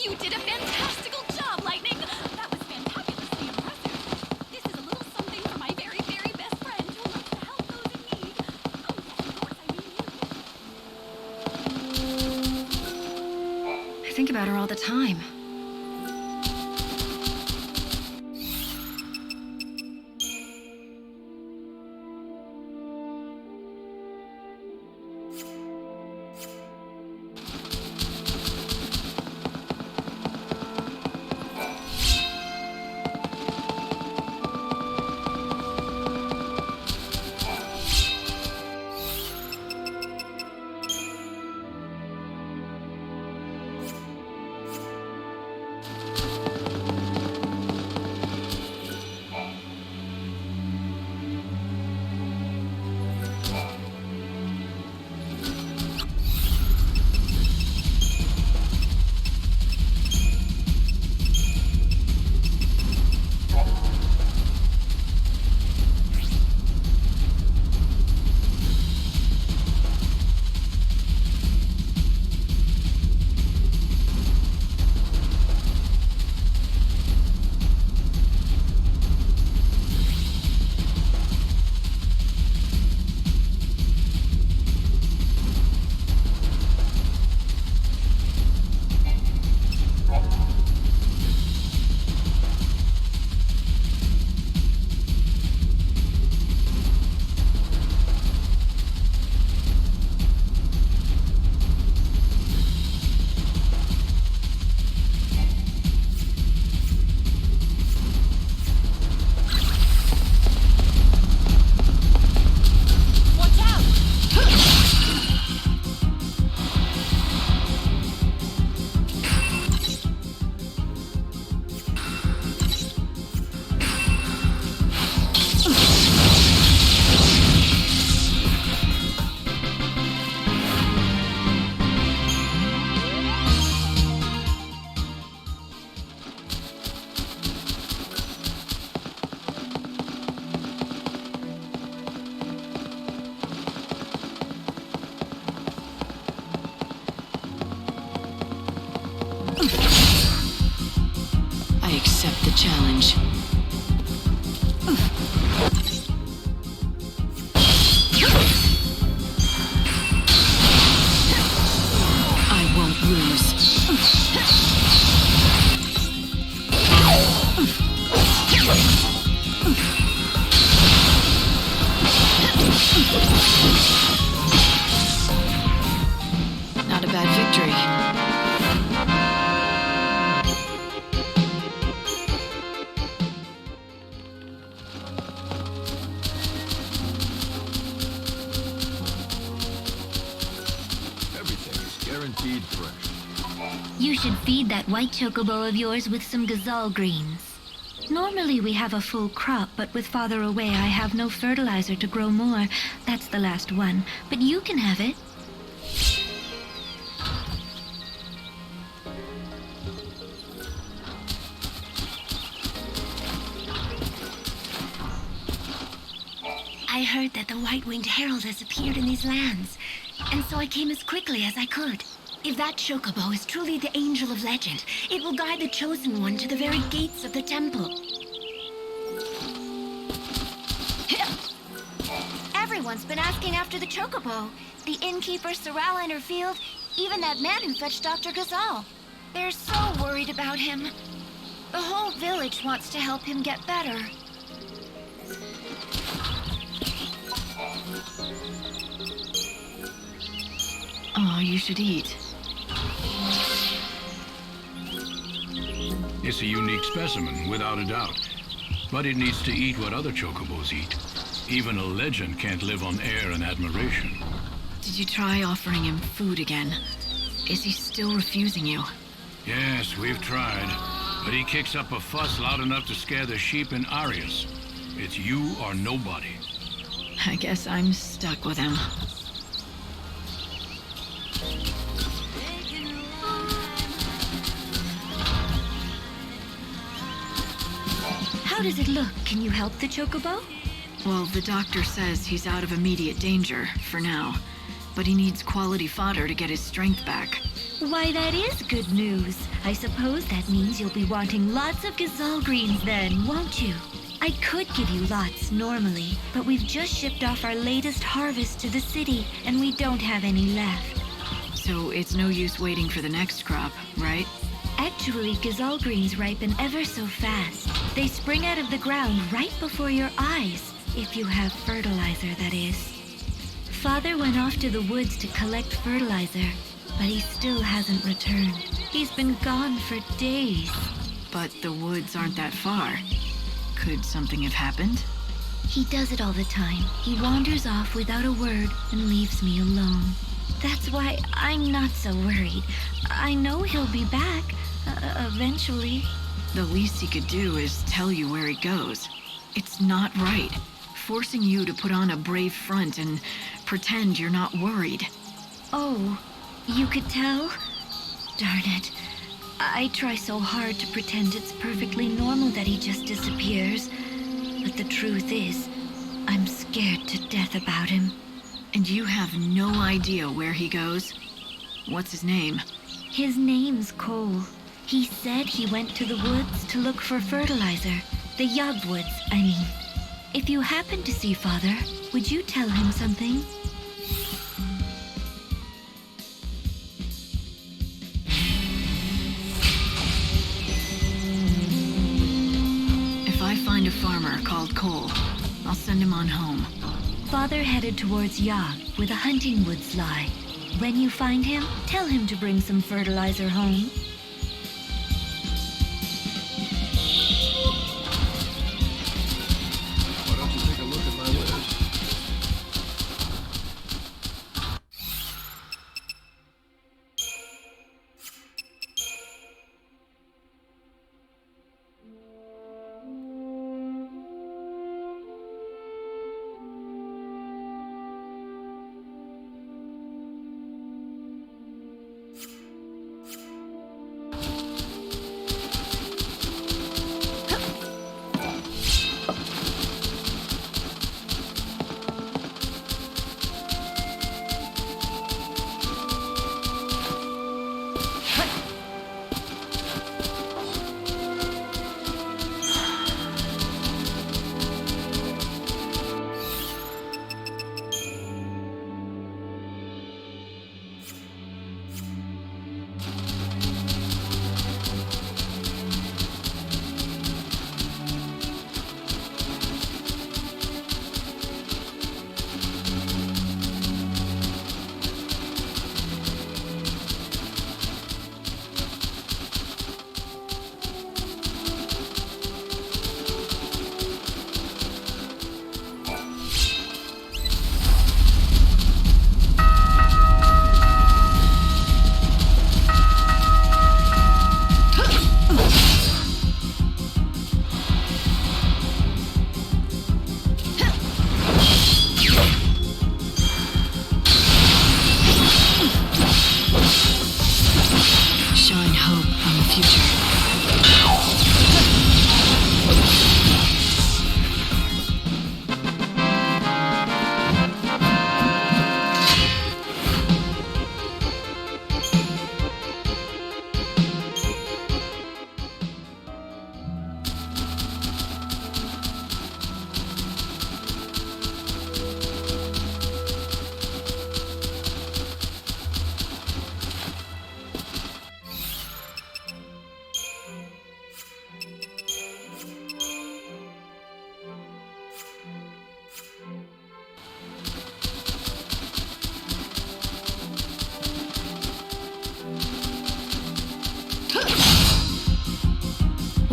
You did a fantastical job, Lightning! That was fantabulously impressive. This is a little something for my very, very best friend who loves to help those in need. Oh, yes, of course, I mean you. I think about her all the time. challenge. I won't lose. Not a bad victory. Everything is guaranteed fresh. You should feed that white chocobo of yours with some gazelle greens. Normally we have a full crop, but with father away I have no fertilizer to grow more. That's the last one, but you can have it. I heard that the White-Winged Herald has appeared in these lands, and so I came as quickly as I could. If that chocobo is truly the angel of legend, it will guide the Chosen One to the very gates of the temple. Everyone's been asking after the chocobo. The innkeeper, Sorrel in her field, even that man who fetched Dr. Gazal. They're so worried about him. The whole village wants to help him get better. Oh, you should eat. It's a unique specimen, without a doubt. But it needs to eat what other chocobos eat. Even a legend can't live on air and admiration. Did you try offering him food again? Is he still refusing you? Yes, we've tried. But he kicks up a fuss loud enough to scare the sheep in Arius. It's you or nobody. I guess I'm stuck with him. How does it look? Can you help the chocobo? Well, the doctor says he's out of immediate danger, for now. But he needs quality fodder to get his strength back. Why, that is good news. I suppose that means you'll be wanting lots of gazelle greens then, won't you? I could give you lots normally, but we've just shipped off our latest harvest to the city, and we don't have any left. So it's no use waiting for the next crop, right? Actually, gazelle greens ripen ever so fast. They spring out of the ground right before your eyes, if you have fertilizer, that is. Father went off to the woods to collect fertilizer, but he still hasn't returned. He's been gone for days. But the woods aren't that far. Could something have happened? He does it all the time. He wanders off without a word and leaves me alone. That's why I'm not so worried. I know he'll be back, eventually. The least he could do is tell you where he goes. It's not right. Forcing you to put on a brave front and pretend you're not worried. Oh, you could tell? Darn it. I try so hard to pretend it's perfectly normal that he just disappears. But the truth is, I'm scared to death about him. And you have no idea where he goes? What's his name? His name's Cole. He said he went to the woods to look for fertilizer. The Yog Woods, I mean. If you happen to see Father, would you tell him something? If I find a farmer called Cole, I'll send him on home. Father headed towards Yog, where the hunting woods lie. When you find him, tell him to bring some fertilizer home. Why don't you take a look at my list?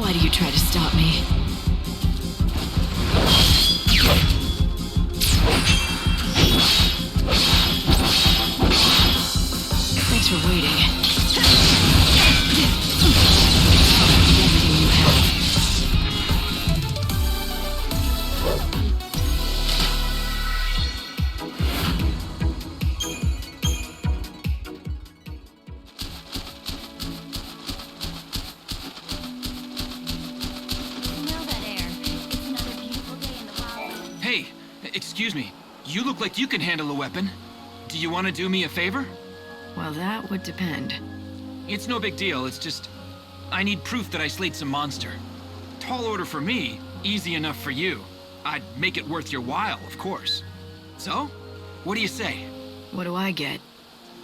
Why do you try to stop me? Thanks for waiting. Everything you have. Smell that air. It's another beautiful day in the wildlands. Hey, excuse me. You look like you can handle a weapon. Do you want to do me a favor? Well, that would depend. It's no big deal, it's just... I need proof that I slayed some monster. Tall order for me, easy enough for you. I'd make it worth your while, of course. So, what do you say? What do I get?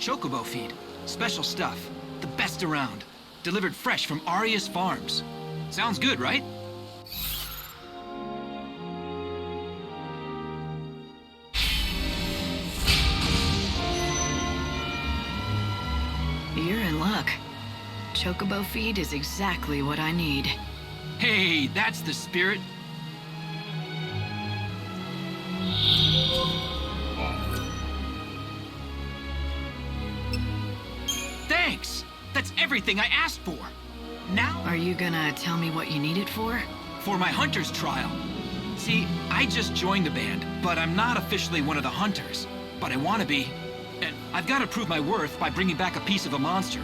Chocobo feed. Special stuff. The best around. Delivered fresh from Arias Farms. Sounds good, right? You're in luck. Chocobo feed is exactly what I need. Hey, that's the spirit. Thanks! That's everything I asked for. Now... Are you gonna tell me what you need it for? For my hunter's trial. See, I just joined the band, but I'm not officially one of the hunters. But I want to be. And I've got to prove my worth by bringing back a piece of a monster.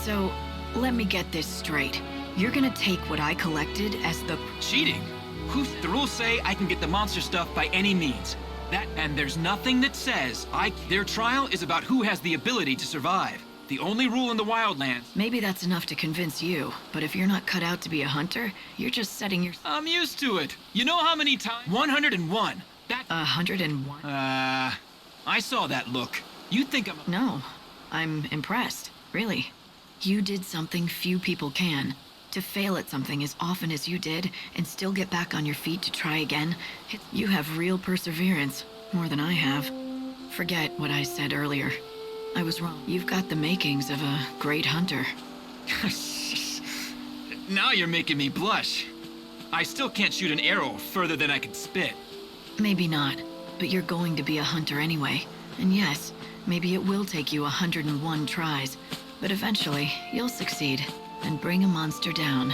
So, let me get this straight. You're gonna take what I collected as the... Cheating? The rules say I can get the monster stuff by any means. And there's nothing that says their trial is about who has the ability to survive. The only rule in the wildlands... Maybe that's enough to convince you, but if you're not cut out to be a hunter, you're just setting your... I'm used to it. You know how many times? 101. 101? I saw that look. You think I'm... No, I'm impressed, really. You did something few people can. To fail at something as often as you did, and still get back on your feet to try again, you have real perseverance, more than I have. Forget what I said earlier. I was wrong. You've got the makings of a great hunter. Now you're making me blush. I still can't shoot an arrow further than I can spit. Maybe not, but you're going to be a hunter anyway. And yes, maybe it will take you 101 tries, but eventually you'll succeed and bring a monster down.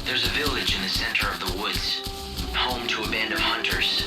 There's a village in the center of the woods, home to a band of hunters.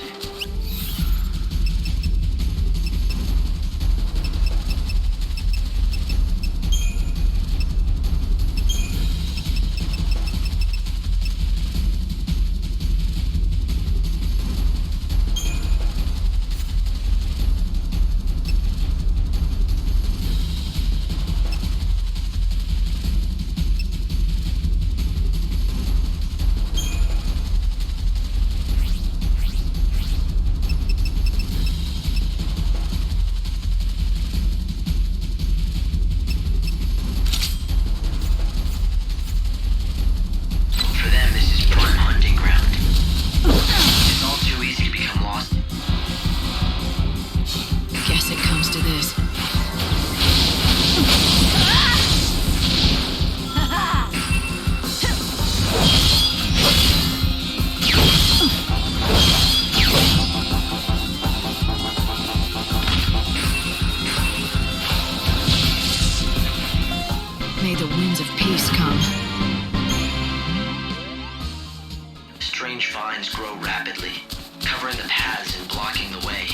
May the winds of peace come. Strange vines grow rapidly, covering the paths and blocking the way.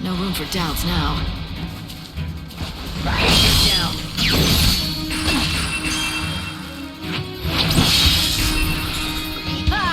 No room for doubts now. Get down. Ha!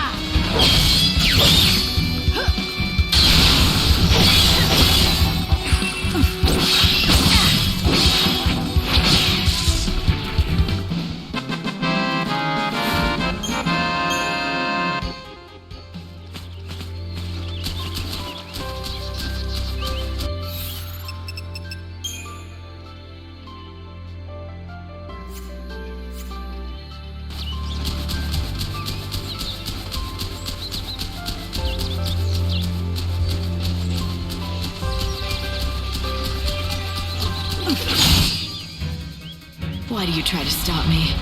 you try to stop me.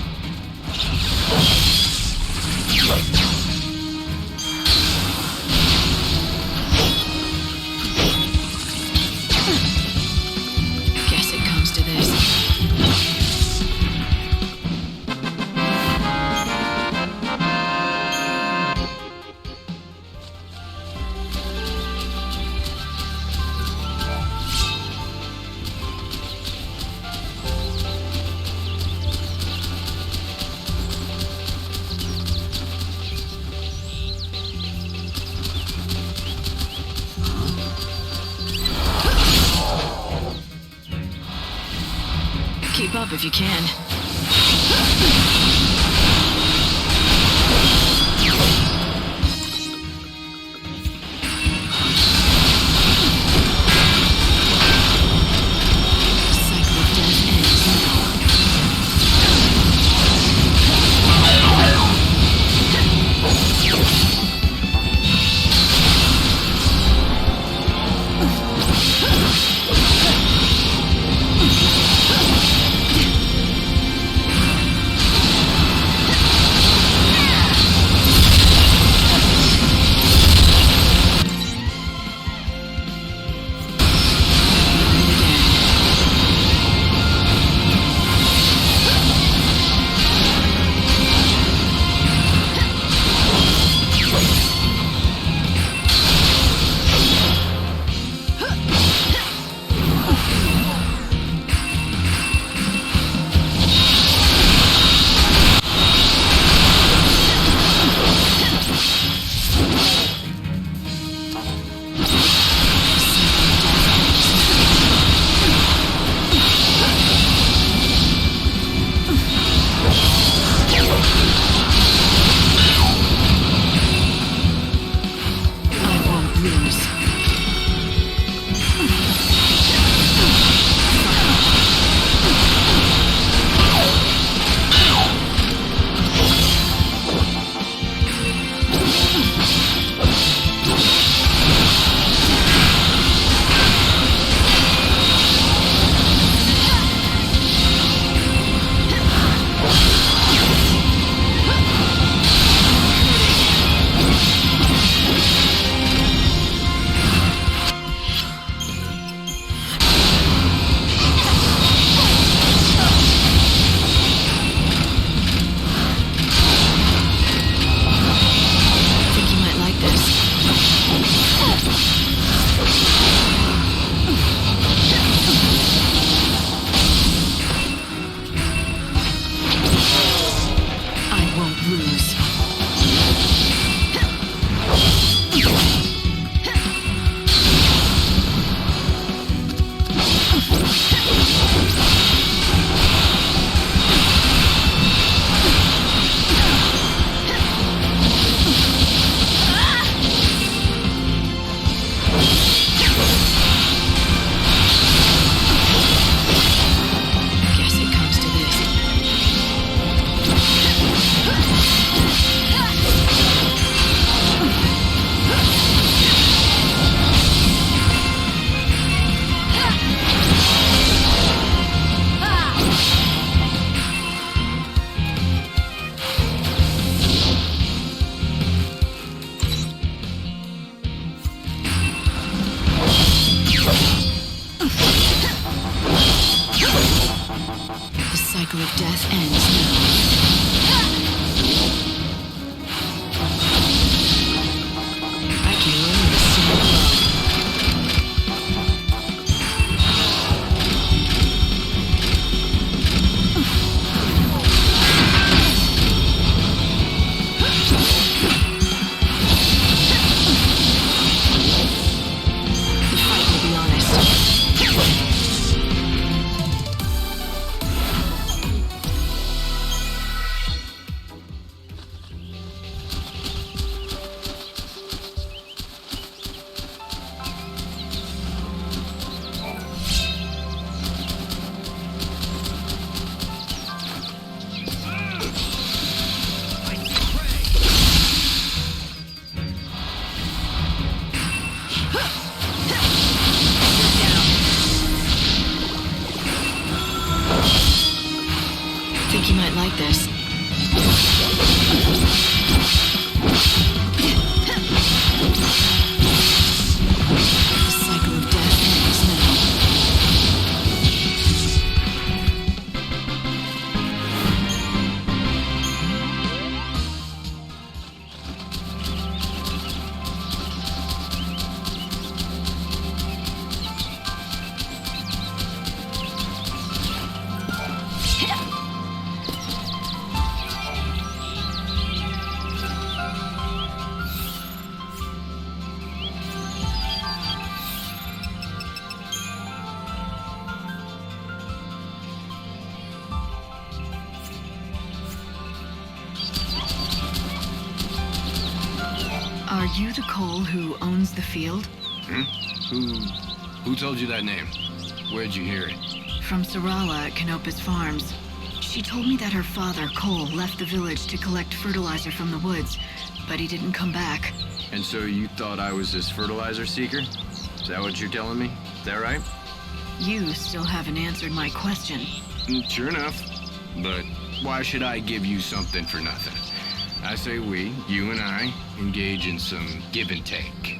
Guess it comes to this. Keep up if you can. Cycle of death ends now. Are you the Cole who owns the field? Hmm? Who told you that name? Where'd you hear it? From Sarala at Canopus Farms. She told me that her father, Cole, left the village to collect fertilizer from the woods, but he didn't come back. And so you thought I was this fertilizer seeker? Is that what you're telling me? Is that right? You still haven't answered my question. Sure enough. But why should I give you something for nothing? I say we, you and I, engage in some give and take.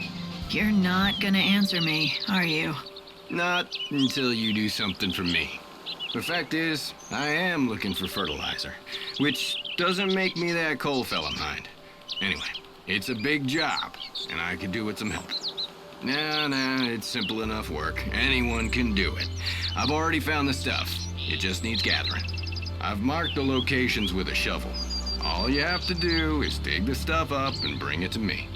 You're not gonna answer me, are you? Not until you do something for me. The fact is, I am looking for fertilizer, which doesn't make me that Cole fella mind. Anyway, it's a big job, and I could do with some help. Nah, it's simple enough work. Anyone can do it. I've already found the stuff. It just needs gathering. I've marked the locations with a shovel. All you have to do is dig the stuff up and bring it to me.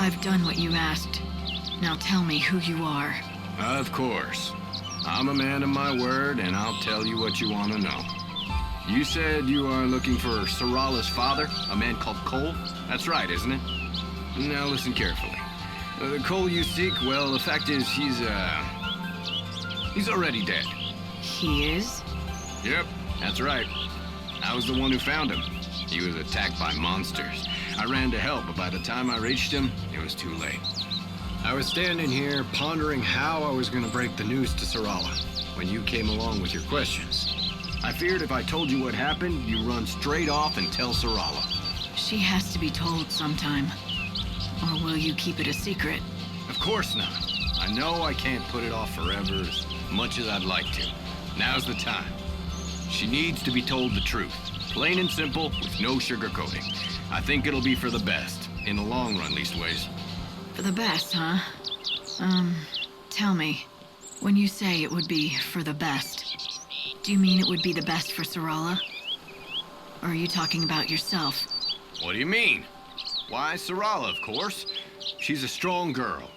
I've done what you asked. Now tell me who you are. Of course. I'm a man of my word, and I'll tell you what you want to know. You said you are looking for Sarala's father, a man called Cole? That's right, isn't it? Now listen carefully. The Cole you seek, well, the fact is he's already dead. He is? Yep, that's right. I was the one who found him. He was attacked by monsters. I ran to help, but by the time I reached him, it was too late. I was standing here pondering how I was going to break the news to Sarala when you came along with your questions. I feared if I told you what happened, you'd run straight off and tell Sarala. She has to be told sometime. Or will you keep it a secret? Of course not. I know I can't put it off forever as much as I'd like to. Now's the time. She needs to be told the truth. Plain and simple, with no sugarcoating. I think it'll be for the best. In the long run, leastways. For the best, huh? Tell me. When you say it would be for the best, do you mean it would be the best for Sarala? Or are you talking about yourself? What do you mean? Why, Sarala, of course. She's a strong girl.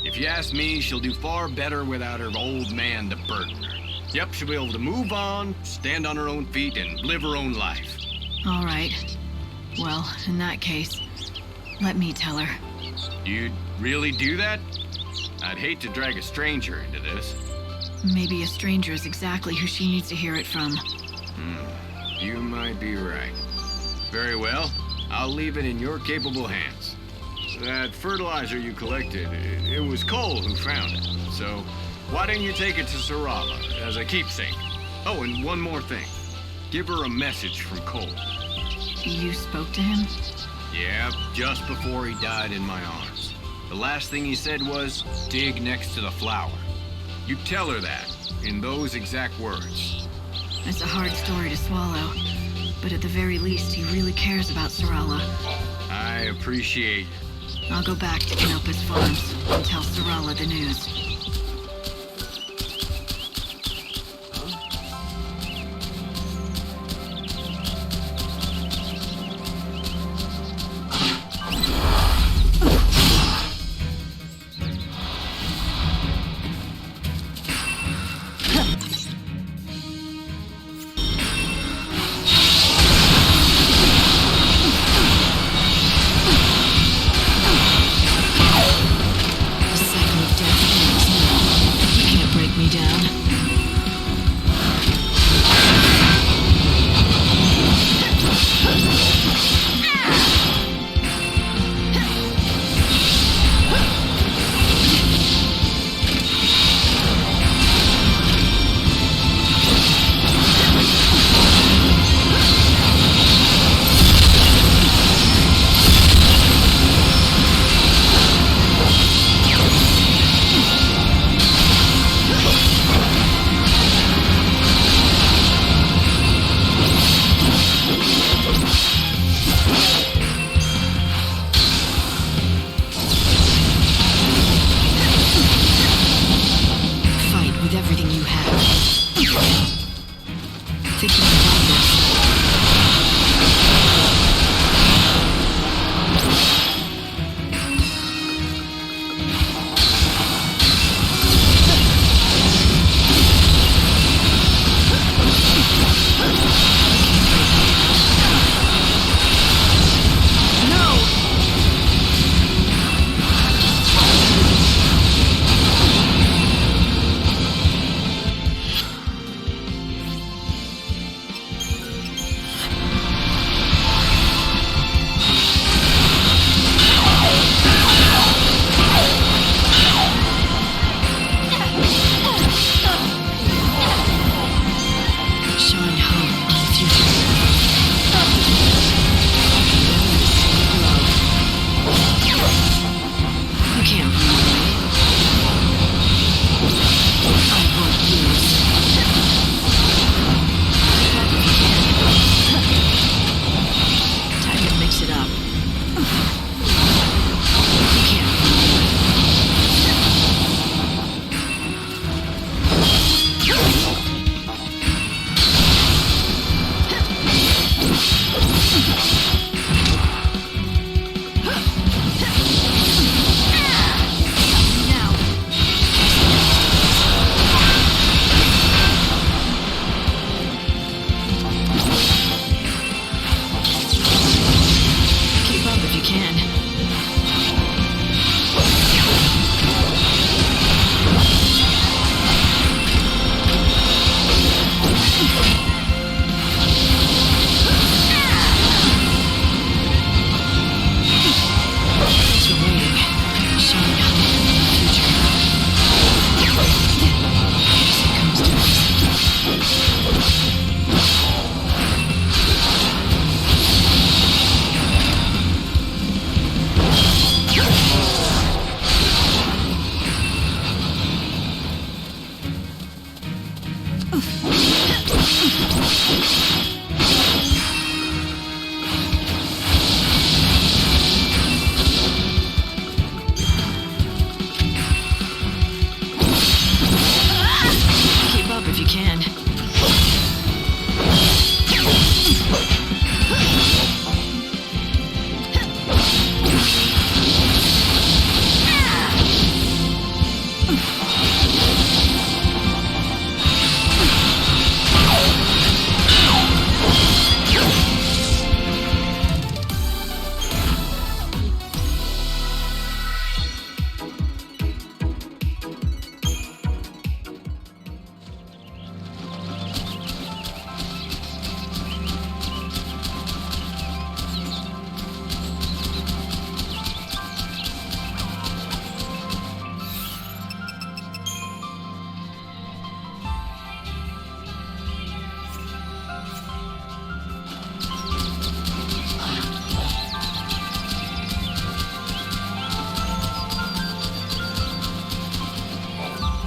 If you ask me, she'll do far better without her old man to burden her. Yep, she'll be able to move on, stand on her own feet, and live her own life. All right. Well, in that case, let me tell her. You'd really do that? I'd hate to drag a stranger into this. Maybe a stranger is exactly who she needs to hear it from. You might be right. Very well. I'll leave it in your capable hands. That fertilizer you collected, it was Cole who found it. So, why don't you take it to Sarala as a keepsake? Oh, and one more thing. Give her a message from Cole. You spoke to him? Yeah, just before he died in my arms. The last thing he said was, dig next to the flower. You tell her that, in those exact words. It's a hard story to swallow, but at the very least, he really cares about Sarala. I appreciate... I'll go back to Canopus Farms and tell Sarala the news.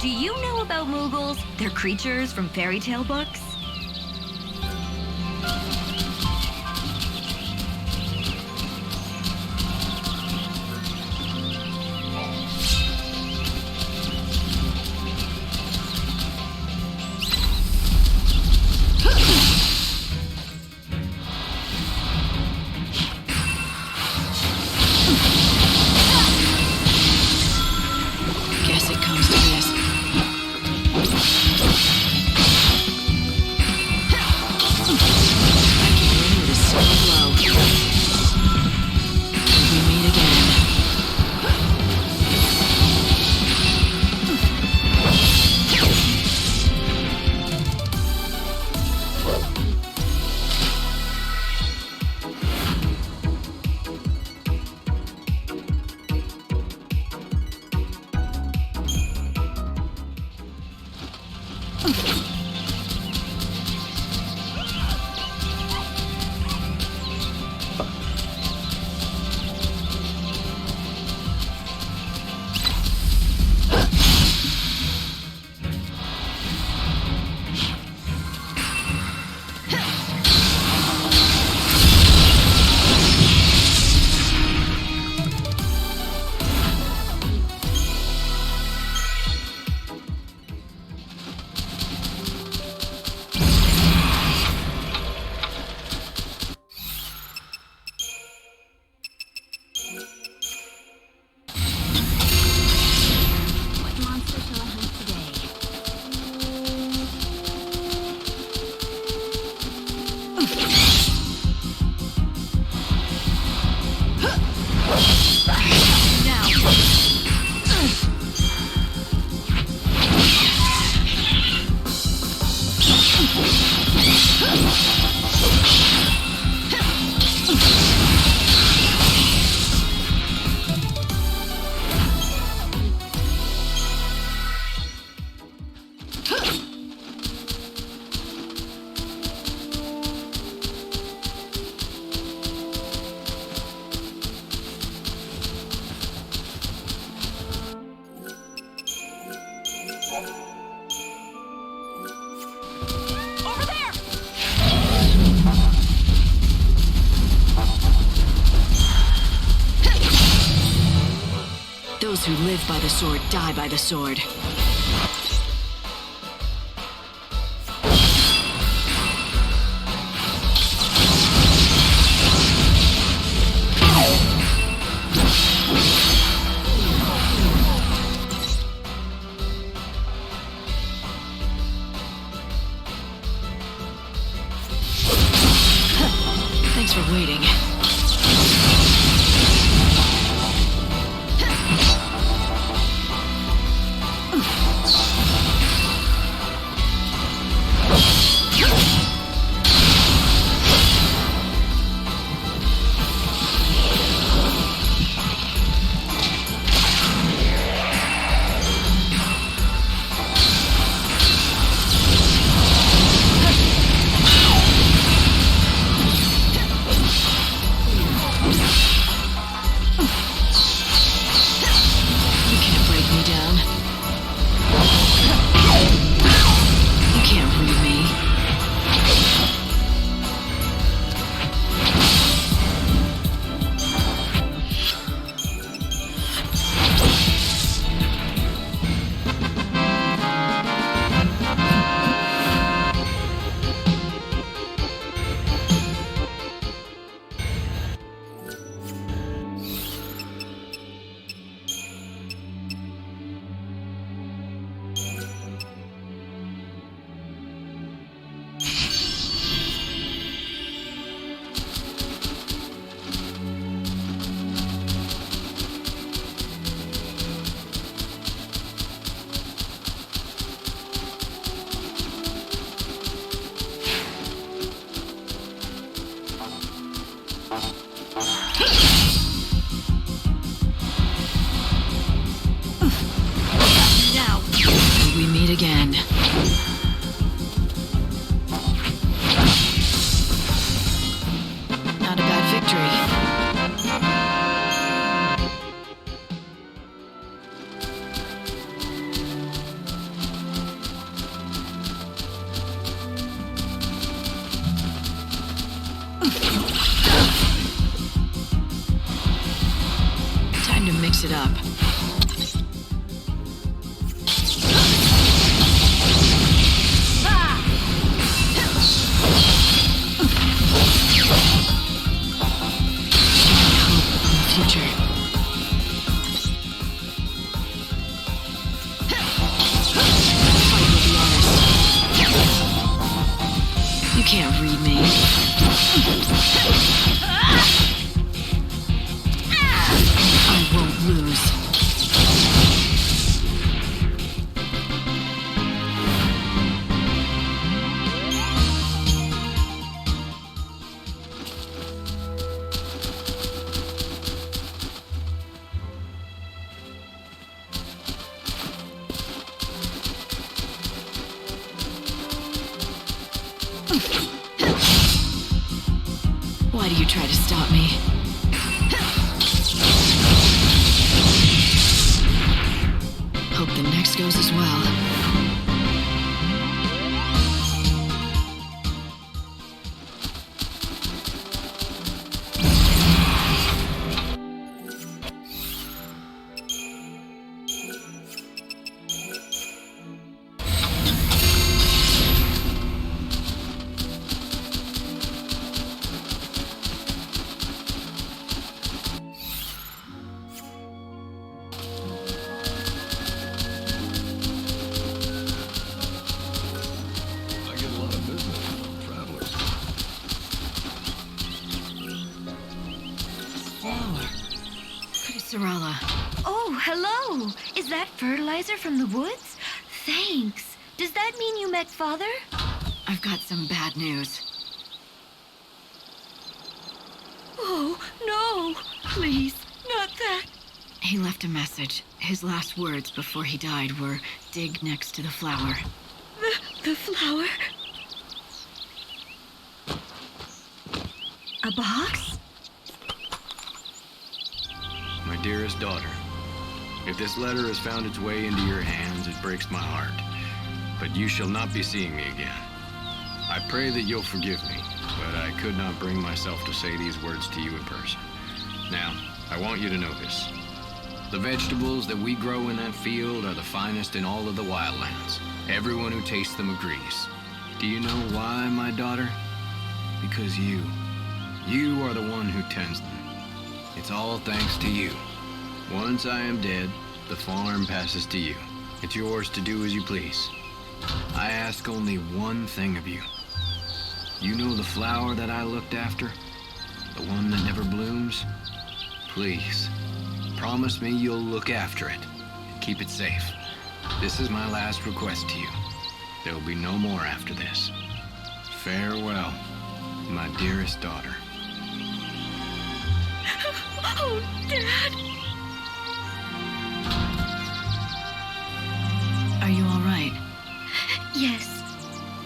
Do you know about Moogles? They're creatures from fairy tale books. Guess it comes to this. I can win with a single blow. We meet again. What monster shall I hunt today? Over there! Those who live by the sword die by the sword. Thanks for waiting. You can't break me down. You can't read me. Now, we meet again. Not a bad victory. up. Future. You can't read me. I won't lose. Why do you try to stop me? Hope the next goes as well. I get a lot of business from travelers. Flower. Sarala. Oh, hello! Is that fertilizer from the woods? Thanks. Does that mean you met Father? I've got some bad news. Oh, no! Please, not that. He left a message. His last words before he died were, dig next to the flower. The flower? A box? My dearest daughter, if this letter has found its way into your hands, it breaks my heart. But you shall not be seeing me again. I pray that you'll forgive me, but I could not bring myself to say these words to you in person. Now, I want you to know this. The vegetables that we grow in that field are the finest in all of the wildlands. Everyone who tastes them agrees. Do you know why, my daughter? Because you are the one who tends them. It's all thanks to you. Once I am dead, the farm passes to you. It's yours to do as you please. I ask only one thing of you. You know the flower that I looked after? The one that never blooms? Please, promise me you'll look after it and keep it safe. This is my last request to you. There will be no more after this. Farewell, my dearest daughter. Oh, Dad! Are you all right? Yes.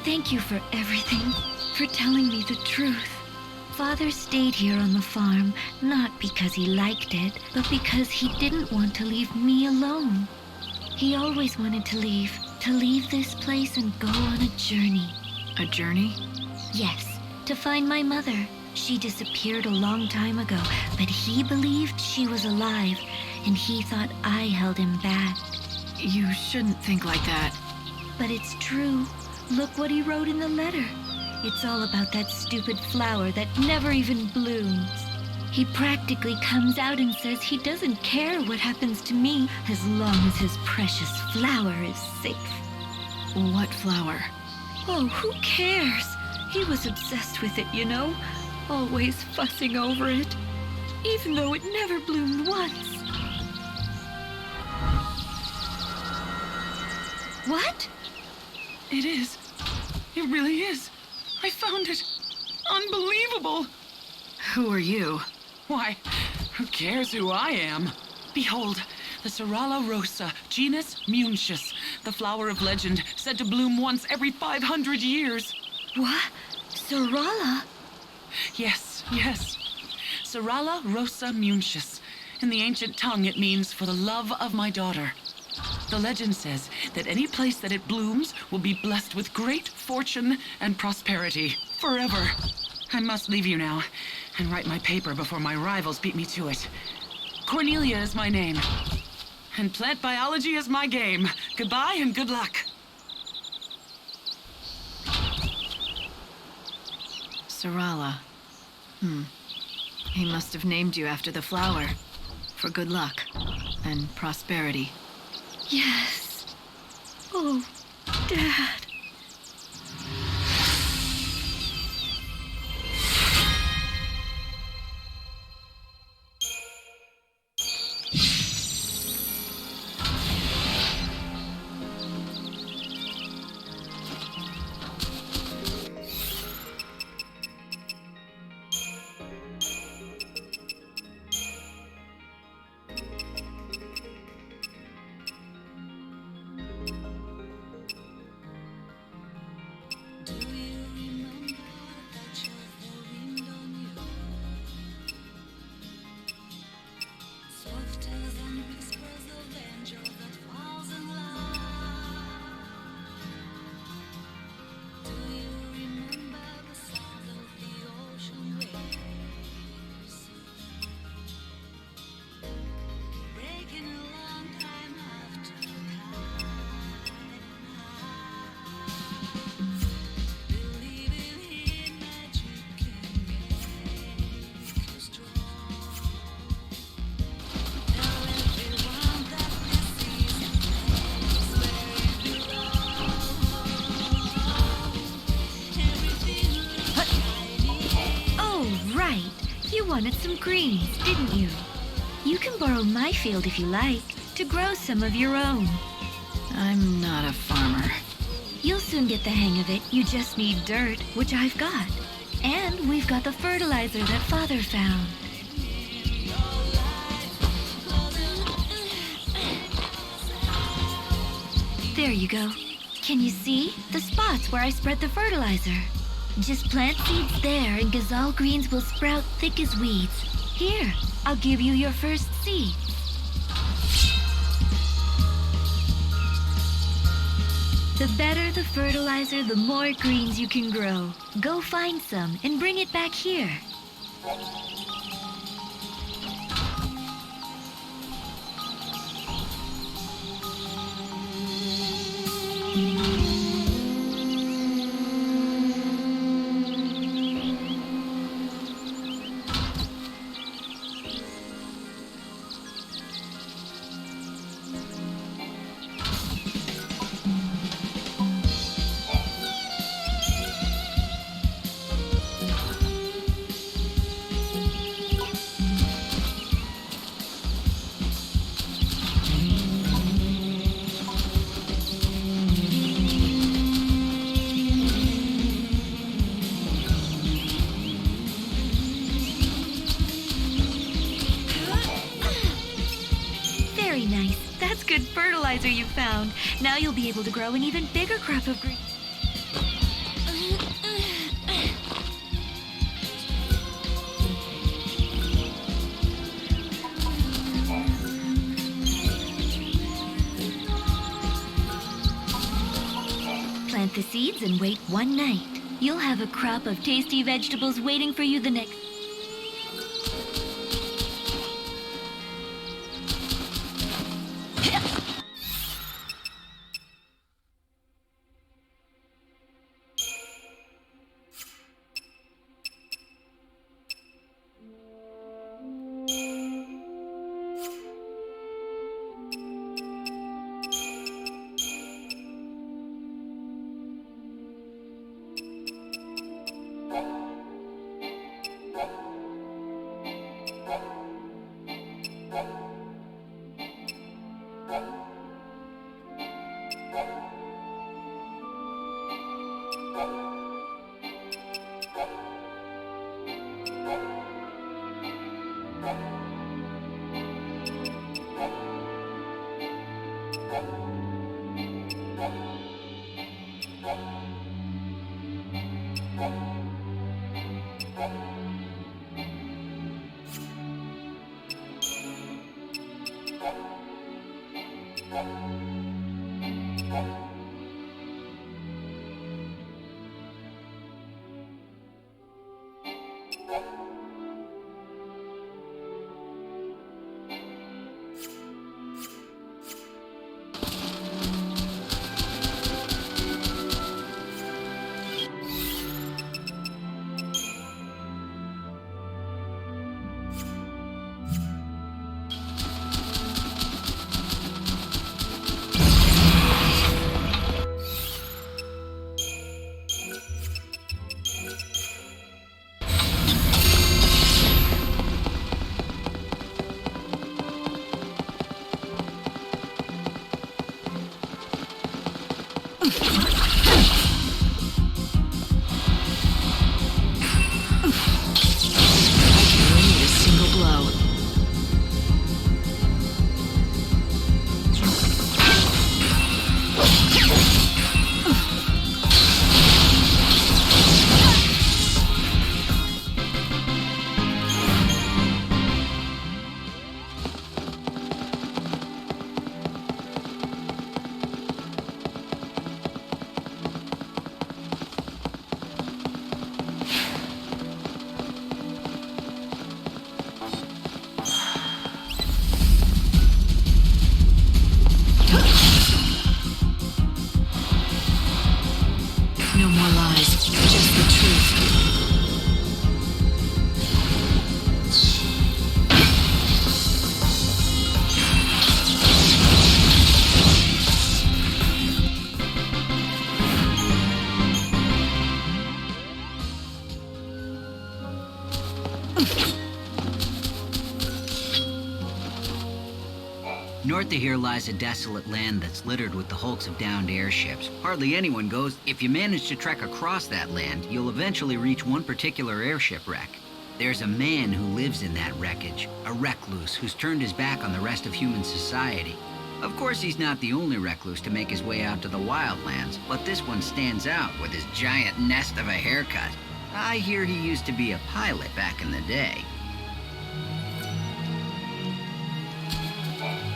Thank you for everything, for telling me the truth. Father stayed here on the farm, not because he liked it, but because he didn't want to leave me alone. He always wanted to leave this place and go on a journey. A journey? Yes, to find my mother. She disappeared a long time ago, but he believed she was alive, and he thought I held him back. You shouldn't think like that. But it's true. Look what he wrote in the letter. It's all about that stupid flower that never even blooms. He practically comes out and says he doesn't care what happens to me as long as his precious flower is safe. What flower? Oh, who cares? He was obsessed with it, you know? Always fussing over it, even though it never bloomed once. What? It is. It really is. I found it. Unbelievable. Who are you? Why, who cares who I am? Behold, the Sarala rosa, genus Munchus, the flower of legend, said to bloom once every 500 years. What? Sarala? Yes, yes. Sarala rosa Munchus. In the ancient tongue, it means for the love of my daughter. The legend says that any place that it blooms will be blessed with great fortune and prosperity forever. I must leave you now and write my paper before my rivals beat me to it. Cornelia is my name. And plant biology is my game. Goodbye and good luck. Sarala. He must have named you after the flower. For good luck. And prosperity. Yes. Oh, Dad. You wanted some greens, didn't you? You can borrow my field if you like, to grow some of your own. I'm not a farmer. You'll soon get the hang of it. You just need dirt, which I've got. And we've got the fertilizer that Father found. There you go. Can you see? The spots where I spread the fertilizer. Just plant seeds there and gazelle greens will sprout thick as weeds. Here, I'll give you your first seed. The better the fertilizer, the more greens you can grow. Go find some and bring it back here. Very nice. That's good fertilizer you found. Now you'll be able to grow an even bigger crop of greens. Plant the seeds and wait one night. You'll have a crop of tasty vegetables waiting for you the next... need a single blow. No more lies, just the truth. North of here lies a desolate land that's littered with the hulks of downed airships. Hardly anyone goes. If you manage to trek across that land, you'll eventually reach one particular airship wreck. There's a man who lives in that wreckage, a recluse who's turned his back on the rest of human society. Of course, he's not the only recluse to make his way out to the wildlands, but this one stands out with his giant nest of a haircut. I hear he used to be a pilot back in the day.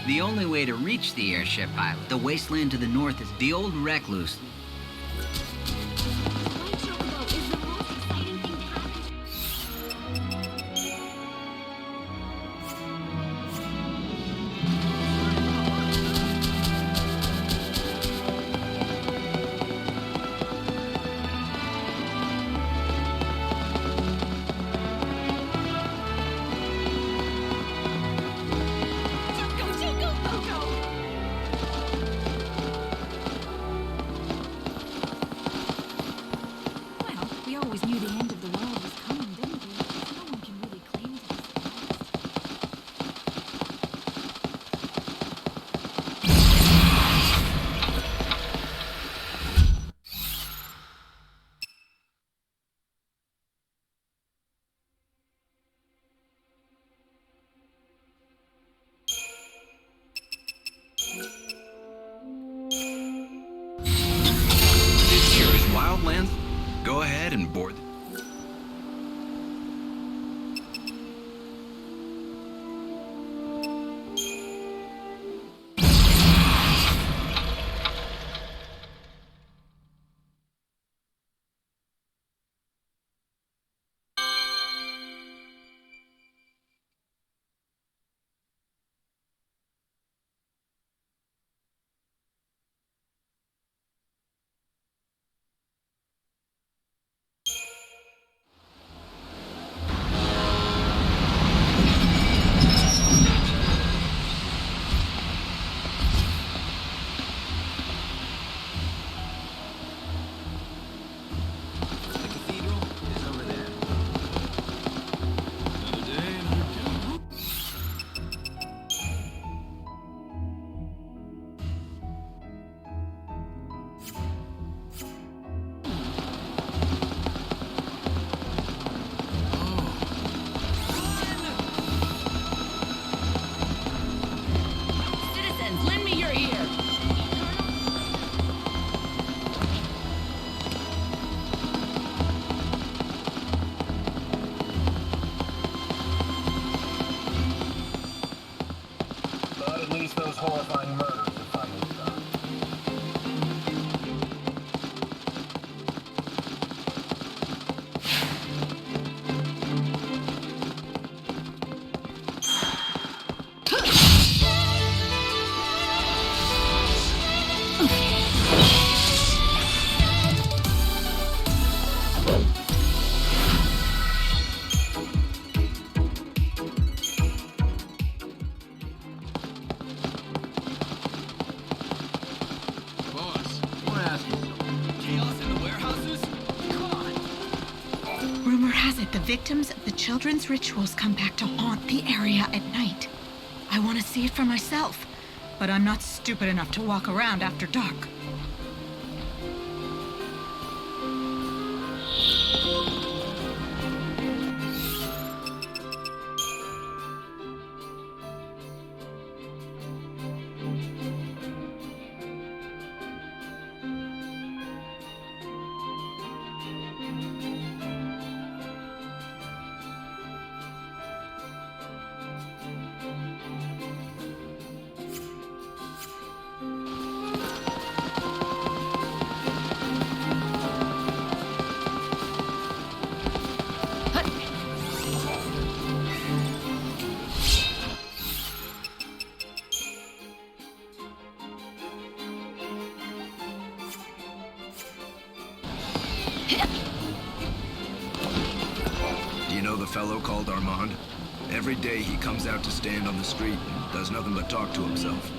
The only way to reach the airship pilot, the wasteland to the north, is the old recluse. Wildlands? Go ahead and board. Those horrifying murders are finally done. The victims of the children's rituals come back to haunt the area at night. I want to see it for myself, but I'm not stupid enough to walk around after dark. Do you know the fellow called Armand? Every day he comes out to stand on the street and does nothing but talk to himself.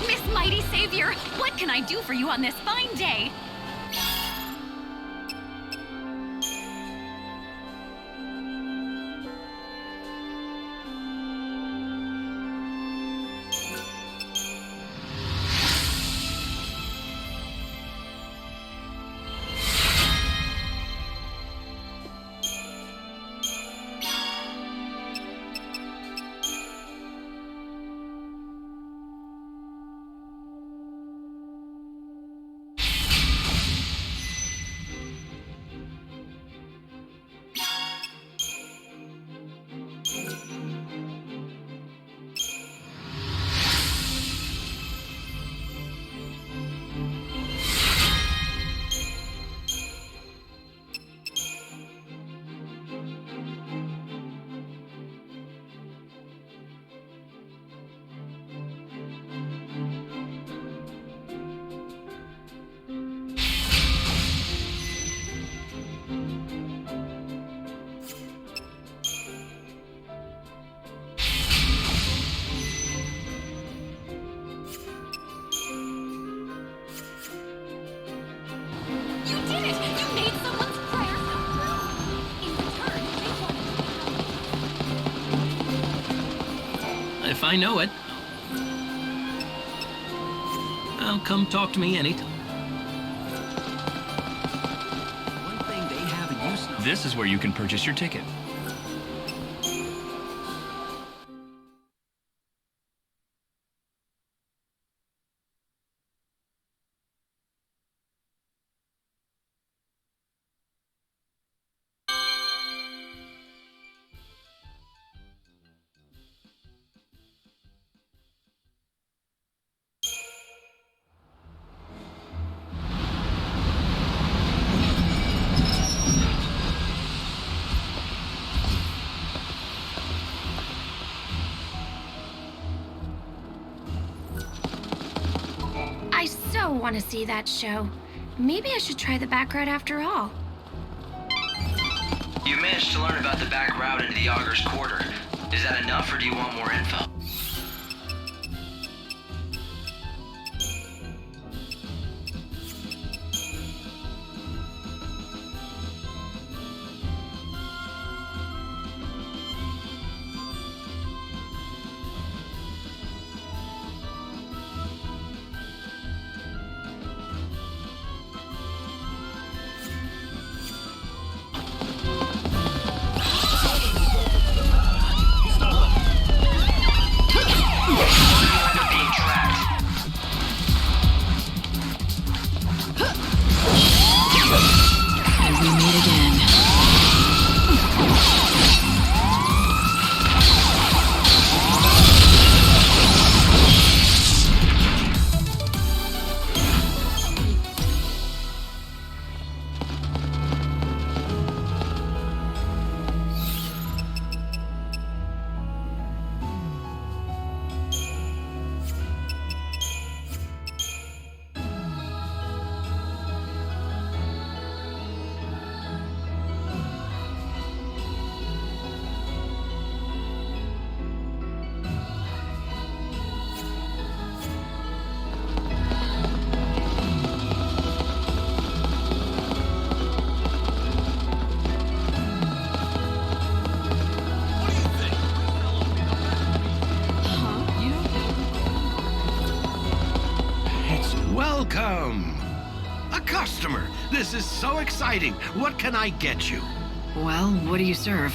Miss Mighty Savior, what can I do for you on this fine day? You did it! You made someone's prayers come true! In return, they wanted If I know it, I'll come talk to me anytime. One thing they haven't used. This is where you can purchase your ticket. I so want to see that show. Maybe I should try the back route after all. You managed to learn about the back route into the Augur's Quarter. Is that enough, or do you want more info? Welcome! A customer! This is so exciting! What can I get you? Well, what do you serve?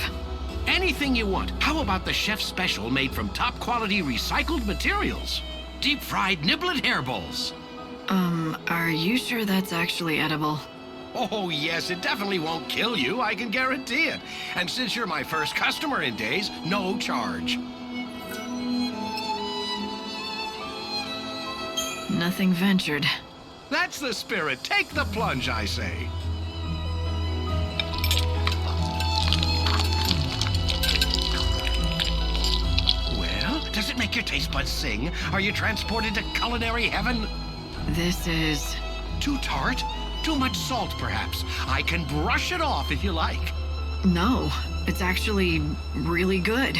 Anything you want. How about the chef's special made from top quality recycled materials? Deep fried niblet hair bowls. Are you sure that's actually edible? Oh, yes, it definitely won't kill you, I can guarantee it. And since you're my first customer in days, no charge. Nothing ventured. That's the spirit. Take the plunge, I say. Well, does it make your taste buds sing? Are you transported to culinary heaven? This is... Too tart? Too much salt, perhaps? I can brush it off if you like. No, it's actually really good.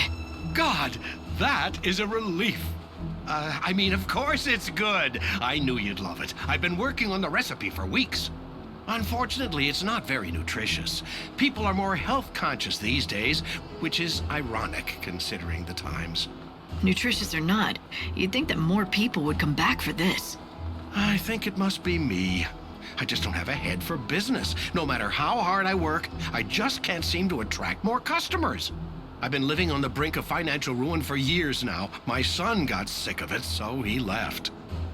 God, that is a relief. I mean, of course it's good. I knew you'd love it. I've been working on the recipe for weeks. Unfortunately, it's not very nutritious. People are more health conscious these days, which is ironic considering the times. Nutritious or not, you'd think that more people would come back for this. I think it must be me. I just don't have a head for business. No matter how hard I work, I just can't seem to attract more customers. I've been living on the brink of financial ruin for years now. My son got sick of it, so he left.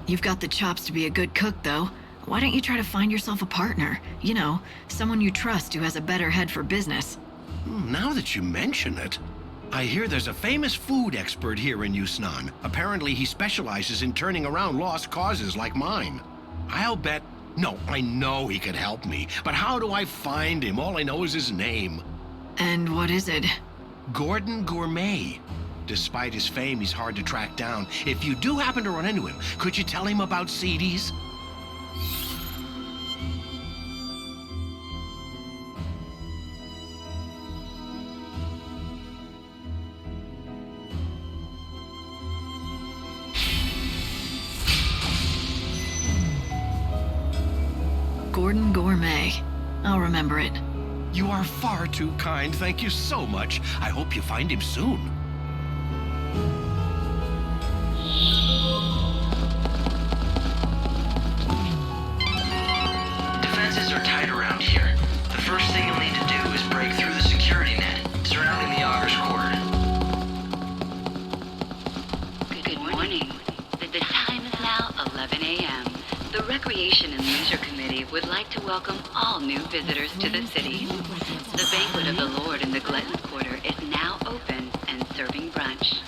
You've got the chops to be a good cook, though. Why don't you try to find yourself a partner? You know, someone you trust who has a better head for business. Now that you mention it, I hear there's a famous food expert here in XIII. Apparently he specializes in turning around lost causes like mine. I'll bet... No, I know he could help me, but how do I find him? All I know is his name. And what is it? Gordon Gourmet. Despite his fame, he's hard to track down. If you do happen to run into him, could you tell him about CDs? Gordon Gourmet. I'll remember it. You are far too kind. Thank you so much. I hope you find him soon. Defenses are tight around here. The first thing you'll need to do is break through the security net surrounding the Augur's Quarter. Good morning. The time is now 11 a.m. The Recreation and Leisure Committee would like to welcome all new visitors to the city. The Banquet of the Lord in the Glutton's Quarter is now open and serving brunch.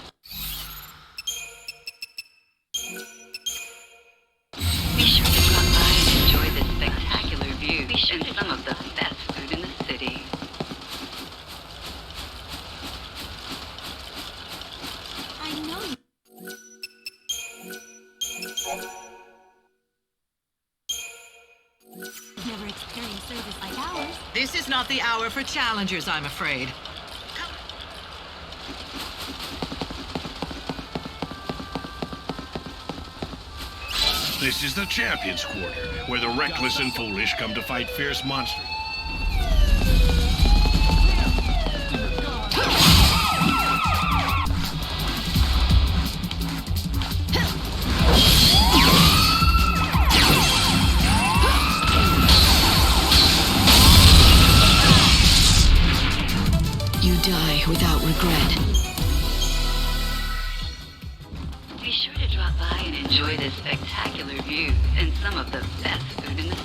Be sure to drop by and enjoy this spectacular view and some of the best food in the city. I know you. Never experienced service like ours. This is not the hour for challengers, I'm afraid. This is the Champions Quarter, where the reckless and foolish come to fight fierce monsters. You die without regret. Be sure to drop by and enjoy this spectacular view and some of the best food in the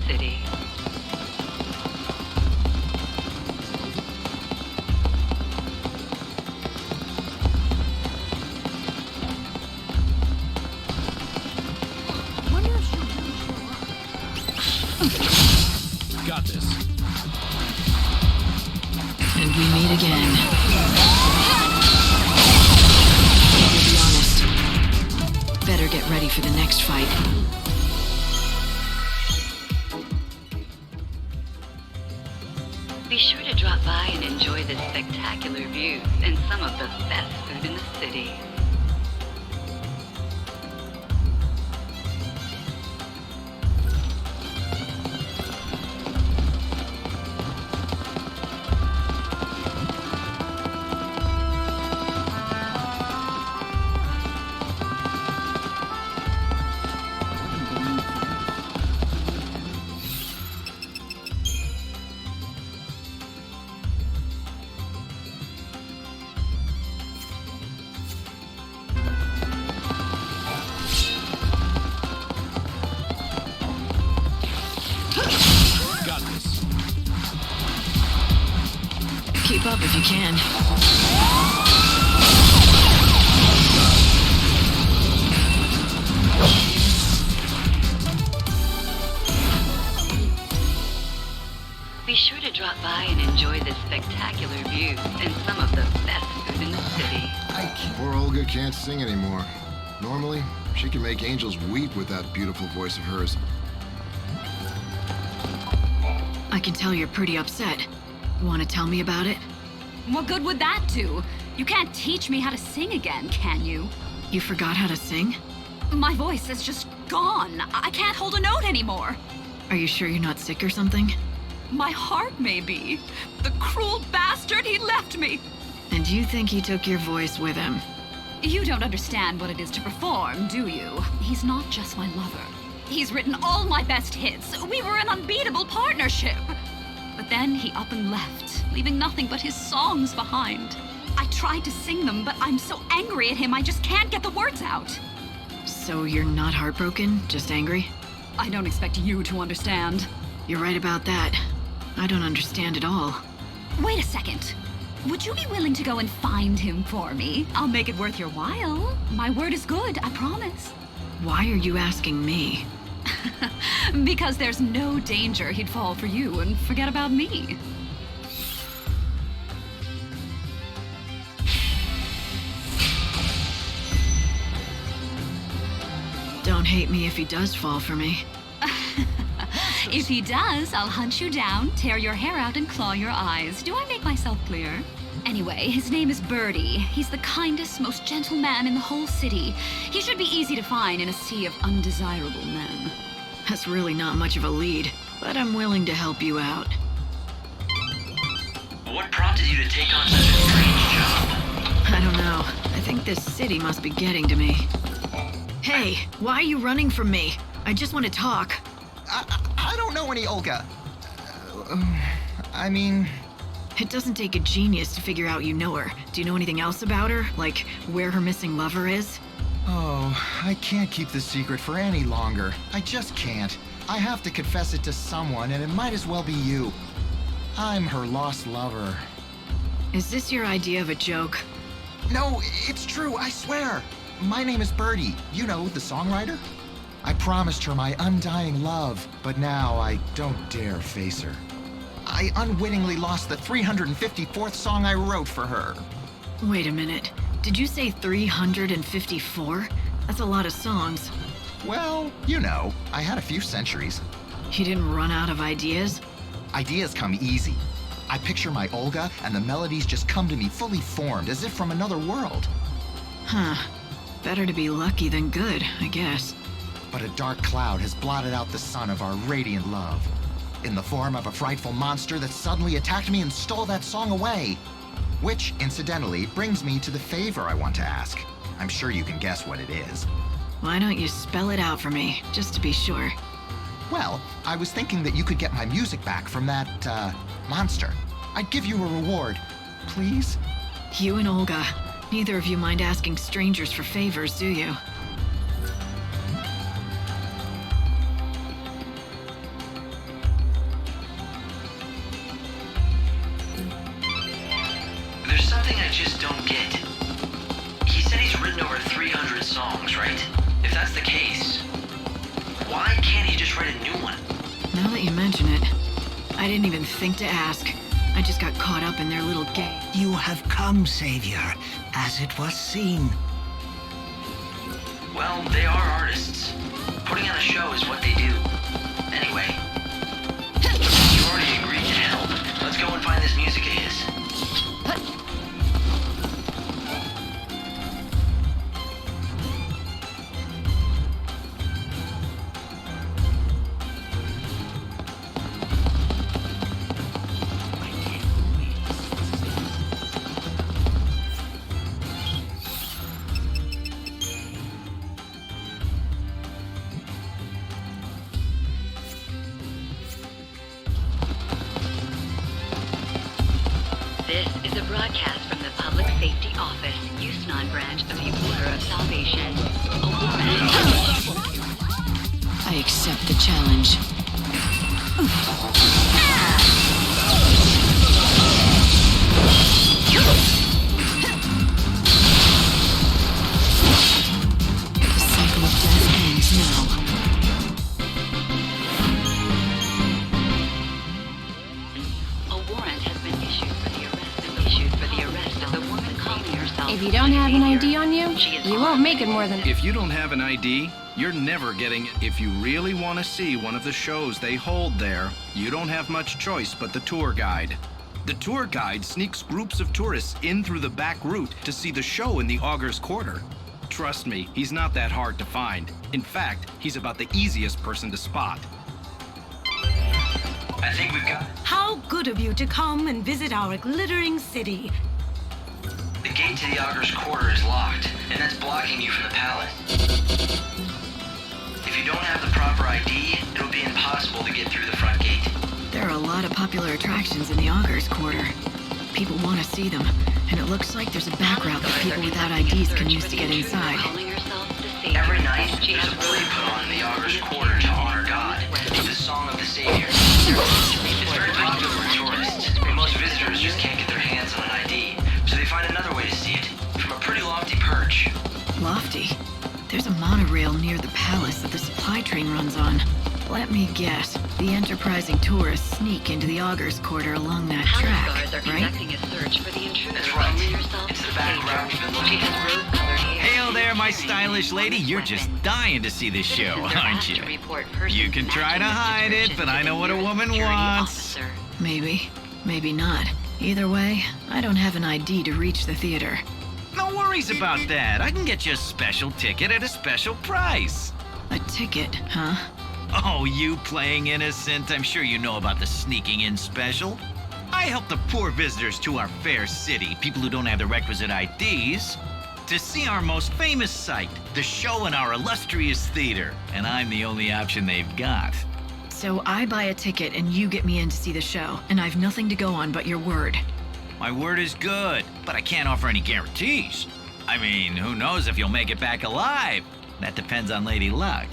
city. Wonder if she'll really show up. Got this. And we meet again. To be honest, better get ready for the next fight. Be sure to drop by and enjoy this spectacular view and some of the best food in the city. up if you can. Be sure to drop by and enjoy the spectacular views and some of the best food in the city. Poor Olga can't sing anymore. Normally, she can make angels weep with that beautiful voice of hers. I can tell you're pretty upset. Want to tell me about it? What good would that do? You can't teach me how to sing again, can you? You forgot how to sing? My voice is just gone. I can't hold a note anymore. Are you sure you're not sick or something? My heart may be. The cruel bastard, he left me. And you think he took your voice with him? You don't understand what it is to perform, do you? He's not just my lover. He's written all my best hits. We were an unbeatable partnership. But then he up and left, leaving nothing but his songs behind. I tried to sing them, but I'm so angry at him I just can't get the words out. So you're not heartbroken, just angry? I don't expect you to understand. You're right about that. I don't understand at all. Wait a second. Would you be willing to go and find him for me? I'll make it worth your while. My word is good, I promise. Why are you asking me? Because there's no danger he'd fall for you and forget about me. Don't hate me if he does fall for me. If he does, I'll hunt you down, tear your hair out, and claw your eyes. Do I make myself clear? Anyway, his name is Birdie. He's the kindest, most gentle man in the whole city. He should be easy to find in a sea of undesirable men. That's really not much of a lead, but I'm willing to help you out. What prompted you to take on such a strange job? I don't know. I think this city must be getting to me. Hey, why are you running from me? I just want to talk. I don't know any Olga. I mean... It doesn't take a genius to figure out you know her. Do you know anything else about her? Like, where her missing lover is? Oh, I can't keep this secret for any longer. I just can't. I have to confess it to someone, and it might as well be you. I'm her lost lover. Is this your idea of a joke? No, it's true, I swear. My name is Birdie. You know, the songwriter? I promised her my undying love, but now I don't dare face her. I unwittingly lost the 354th song I wrote for her. Wait a minute. Did you say 354? That's a lot of songs. Well, you know, I had a few centuries. You didn't run out of ideas? Ideas come easy. I picture my Olga, and the melodies just come to me fully formed, as if from another world. Huh. Better to be lucky than good, I guess. But a dark cloud has blotted out the sun of our radiant love, in the form of a frightful monster that suddenly attacked me and stole that song away. Which, incidentally, brings me to the favor I want to ask. I'm sure you can guess what it is. Why don't you spell it out for me, just to be sure? Well, I was thinking that you could get my music back from that, monster. I'd give you a reward. Please? You and Olga. Neither of you mind asking strangers for favors, do you? There's something I just don't get. He said he's written over 300 songs, right? If that's the case, why can't he just write a new one? Now that you mention it, I didn't even think to ask. I just got caught up in their little game. You have come, Savior, as it was seen. Well, they are artists. Putting on a show is what they do. Anyway, you already agreed to help. Let's go and find this music of his. This is a broadcast from the Public Safety Office, XIII branch of the Order of Salvation. A woman... I accept the challenge. himself. If you don't have an ID on you, you won't make it more than... If you don't have an ID, you're never getting it. If you really want to see one of the shows they hold there, you don't have much choice but the tour guide. The tour guide sneaks groups of tourists in through the back route to see the show in the Augur's Quarter. Trust me, he's not that hard to find. In fact, he's about the easiest person to spot. I think we've got... How good of you to come and visit our glittering city. The gate to the Augur's Quarter is locked, and that's blocking you from the palace. If you don't have the proper ID, it'll be impossible to get through the front gate. There are a lot of popular attractions in the Augur's Quarter. People want to see them, and it looks like there's a back route that people without IDs can use to get inside. Every night, there's a play put on in the Augur's Quarter to honor God, the Song of the Savior. It's very popular with tourists, but most visitors just can't get their hands on an ID, so they find another way to see it, from a pretty lofty perch. Lofty? There's a monorail near the palace that the supply train runs on. Let me guess, the enterprising tourists sneak into the Augur's Quarter along that track, right? That's right. It's the back route we've been looking for. Hail there, my stylish lady. You're just dying to see this show, aren't you? You can try to hide it, but I know what a woman wants. Maybe. Maybe not. Either way, I don't have an ID to reach the theater. No worries about that. I can get you a special ticket at a special price. A ticket, huh? Oh, you playing innocent? I'm sure you know about the sneaking in special. I help the poor visitors to our fair city, people who don't have the requisite IDs, to see our most famous sight, the show in our illustrious theater. And I'm the only option they've got. So I buy a ticket and you get me in to see the show, and I've nothing to go on but your word. My word is good, but I can't offer any guarantees. I mean, who knows if you'll make it back alive? That depends on Lady Luck.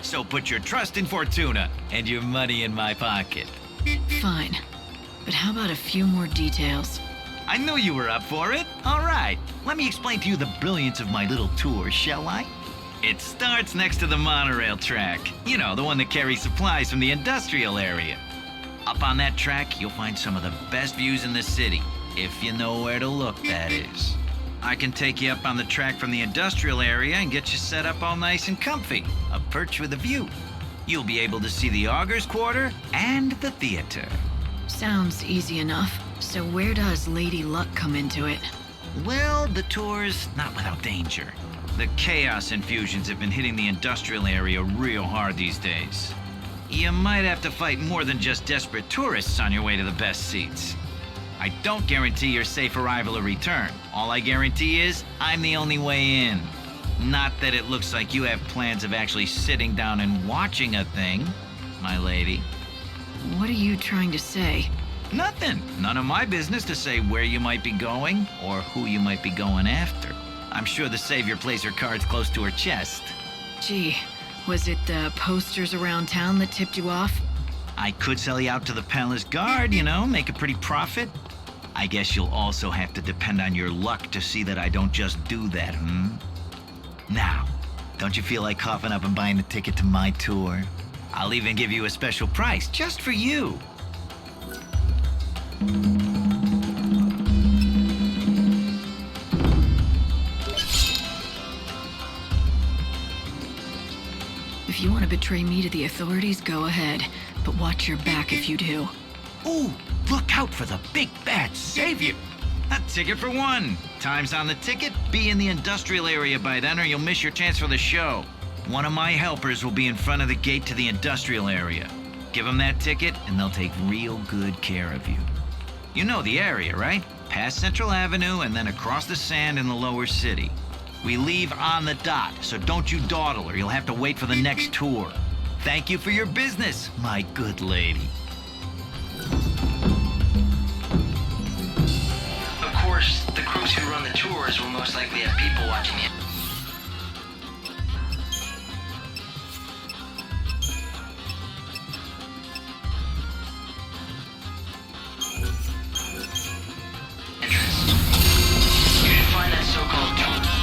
So put your trust in Fortuna and your money in my pocket. Fine. But how about a few more details? I knew you were up for it. All right, let me explain to you the brilliance of my little tour, shall I? It starts next to the monorail track. You know, the one that carries supplies from the industrial area. Up on that track, you'll find some of the best views in the city. If you know where to look, that is. I can take you up on the track from the industrial area and get you set up all nice and comfy. A perch with a view. You'll be able to see the Augur's Quarter and the theater. Sounds easy enough. So where does Lady Luck come into it? Well, the tour's not without danger. The chaos infusions have been hitting the industrial area real hard these days. You might have to fight more than just desperate tourists on your way to the best seats. I don't guarantee your safe arrival or return. All I guarantee is I'm the only way in. Not that it looks like you have plans of actually sitting down and watching a thing, my lady. What are you trying to say? Nothing. None of my business to say where you might be going or who you might be going after. I'm sure the Savior plays her cards close to her chest. Gee, was it the posters around town that tipped you off? I could sell you out to the palace guard, you know, make a pretty profit. I guess you'll also have to depend on your luck to see that I don't just do that, Now, don't you feel like coughing up and buying a ticket to my tour? I'll even give you a special price just for you. If you want to betray me to the authorities, go ahead. But watch your back if you do. Ooh, look out for the big bad Savior. A ticket for one. Time's on the ticket. Be in the industrial area by then or you'll miss your chance for the show. One of my helpers will be in front of the gate to the industrial area. Give them that ticket and they'll take real good care of you. You know the area, right? Past Central Avenue and then across the sand in the lower city. We leave on the dot, so don't you dawdle or you'll have to wait for the next tour. Thank you for your business, my good lady. Of course, the crews who run the tours will most likely have people watching it.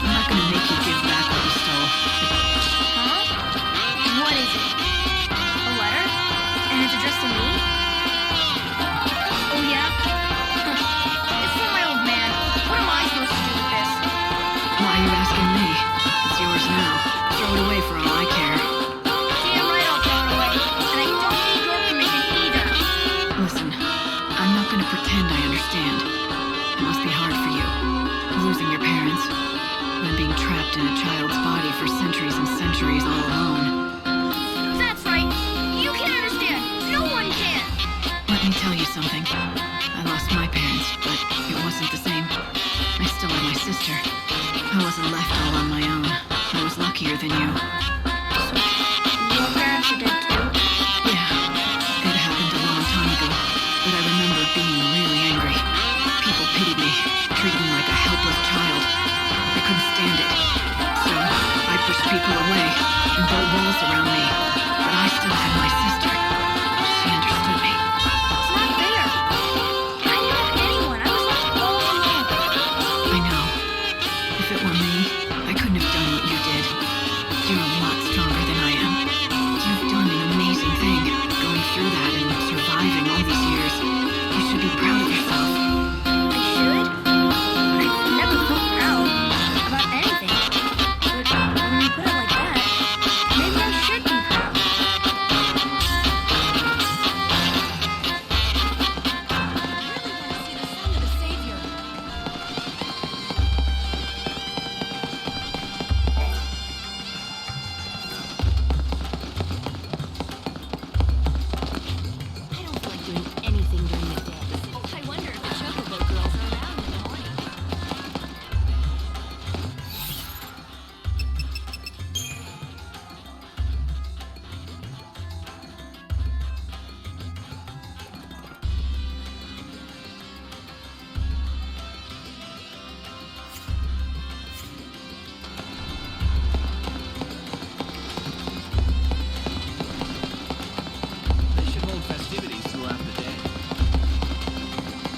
I'm not gonna make you give back what you stole. Huh? What is it? A letter? And it's addressed to me? Oh, yeah? It's from my old man. What am I supposed to do with this? in a child's body for centuries and centuries all alone. That's right. You can't understand. No one can. Let me tell you something. I lost my parents, but it wasn't the same. I still had my sister. I wasn't left all on my own. I was luckier than you. Your parents are dead too? Yeah. It happened a long time ago, but I remember being really angry. People pitied me, treated me like a helpless child. I couldn't stand it. So I pushed people away and built walls around me. But I still had my sister. She understood me. It's not fair. I didn't have anyone. I was left all alone. I know. If it were me, I couldn't have done what you did. You're a lot stronger than I am. You've done an amazing thing, going through that and surviving all these years. You should be proud of yourself. I should? I've never felt proud about anything. But when you put it like that, maybe I should be proud. I don't feel like doing anything during the day. Oh, I wonder if the Chocobo girls are around in the morning. They should hold festivities throughout the day.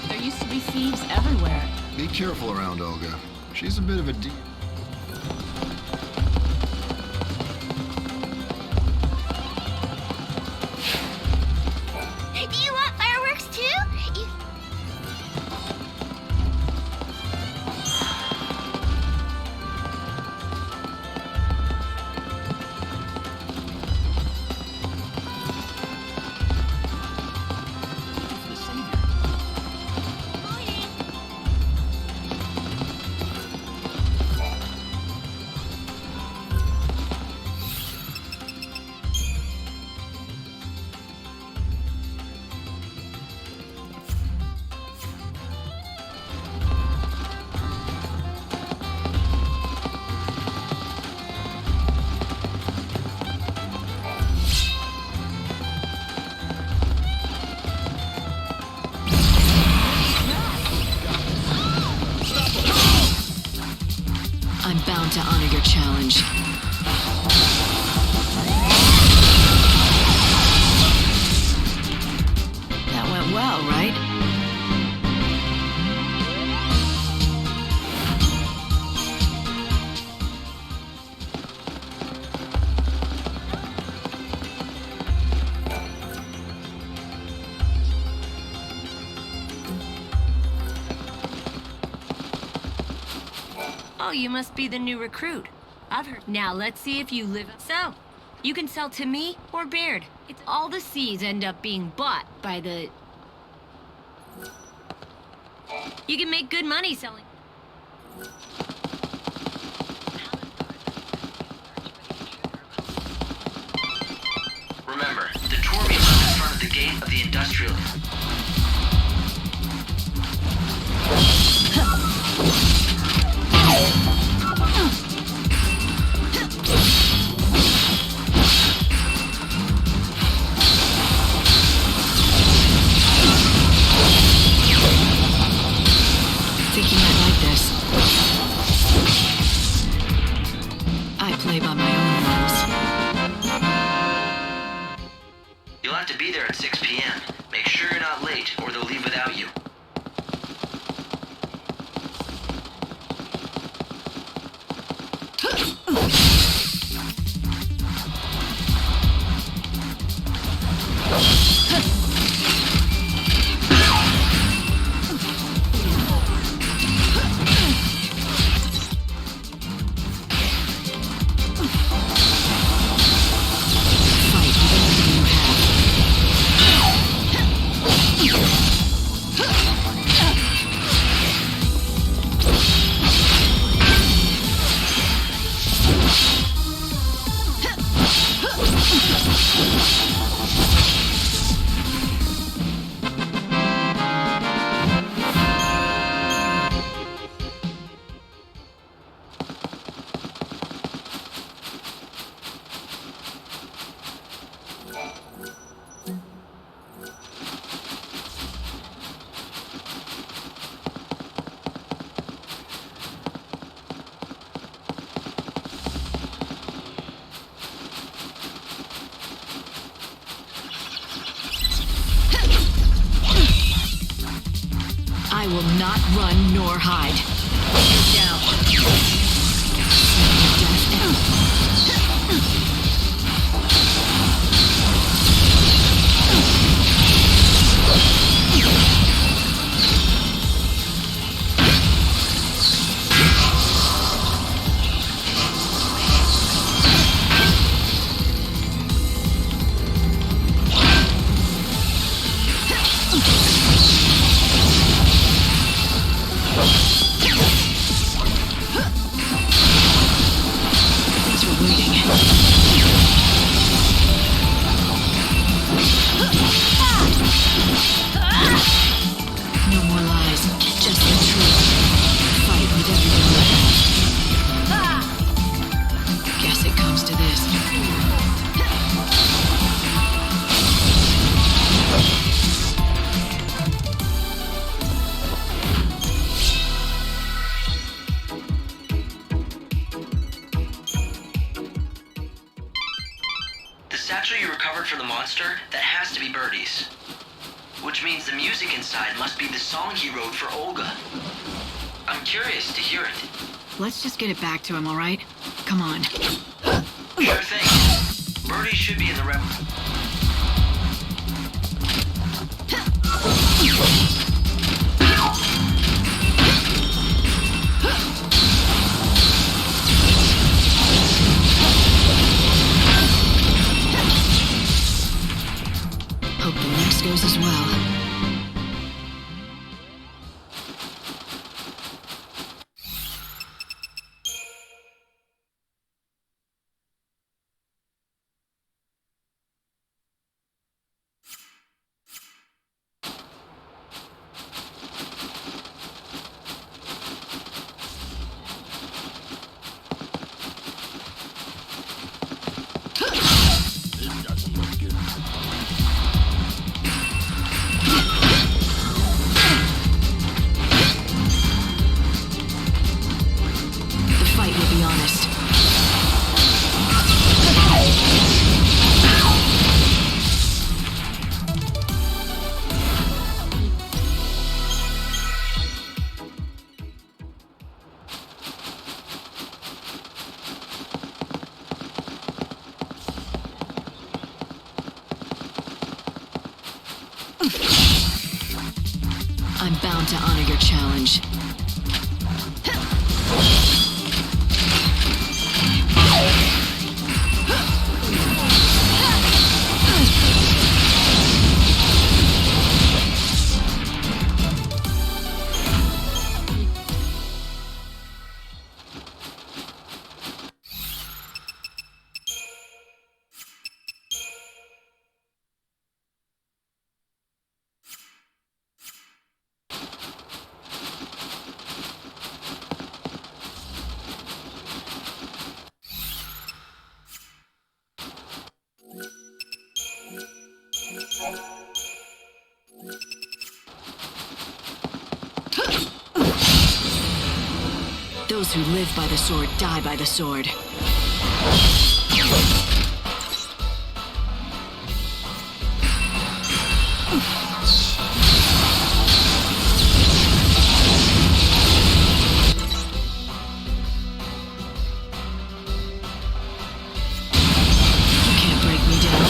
There used to be thieves everywhere. Be careful around Olga. She's a bit of a Do you want fireworks too? I'm bound to honor your challenge. That went well, right? Oh, you must be the new recruit. I've heard. Now, let's see if you live. So, you can sell to me or Beard. It's all the seeds end up being bought by the... You can make good money selling. Remember, the tour meets up in front of the gate of the industrial. Think you might like this. I play by my own rules. You'll have to be there at 6 p.m. Make sure you're not late, or they'll leave without you. will not run nor hide. You're down. The satchel you recovered from the monster, that has to be Birdie's. Which means the music inside must be the song he wrote for Olga. I'm curious to hear it. Let's just get it back to him, all right? Come on. Sure thing. Birdie should be in the rep. Hope the next goes as well. I'm bound to honor your challenge. Those who live by the sword die by the sword. You can't break me down.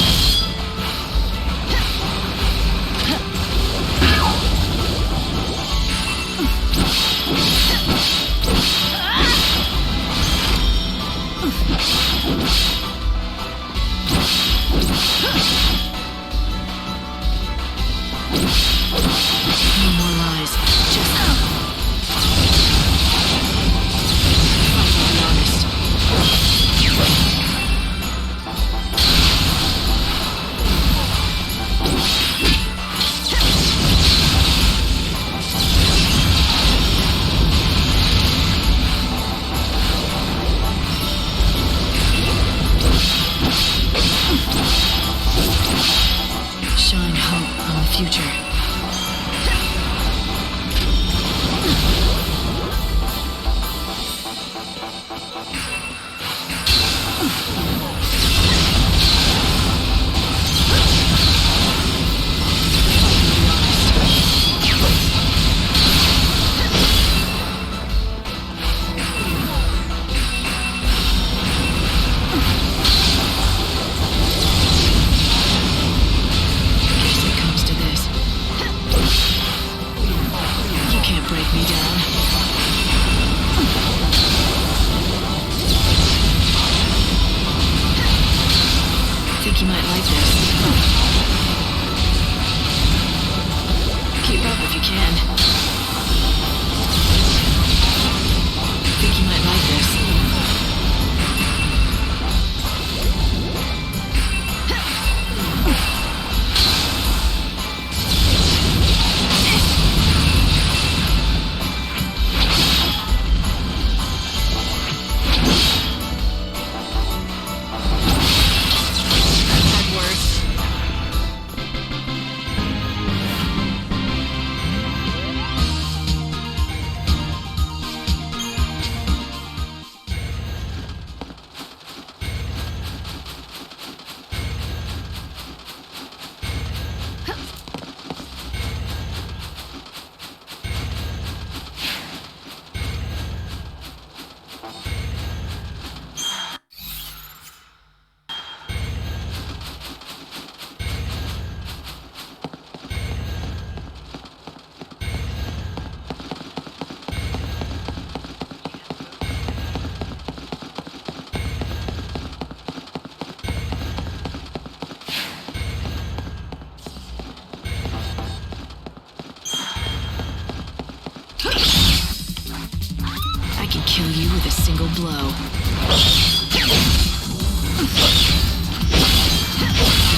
I can kill you with a single blow.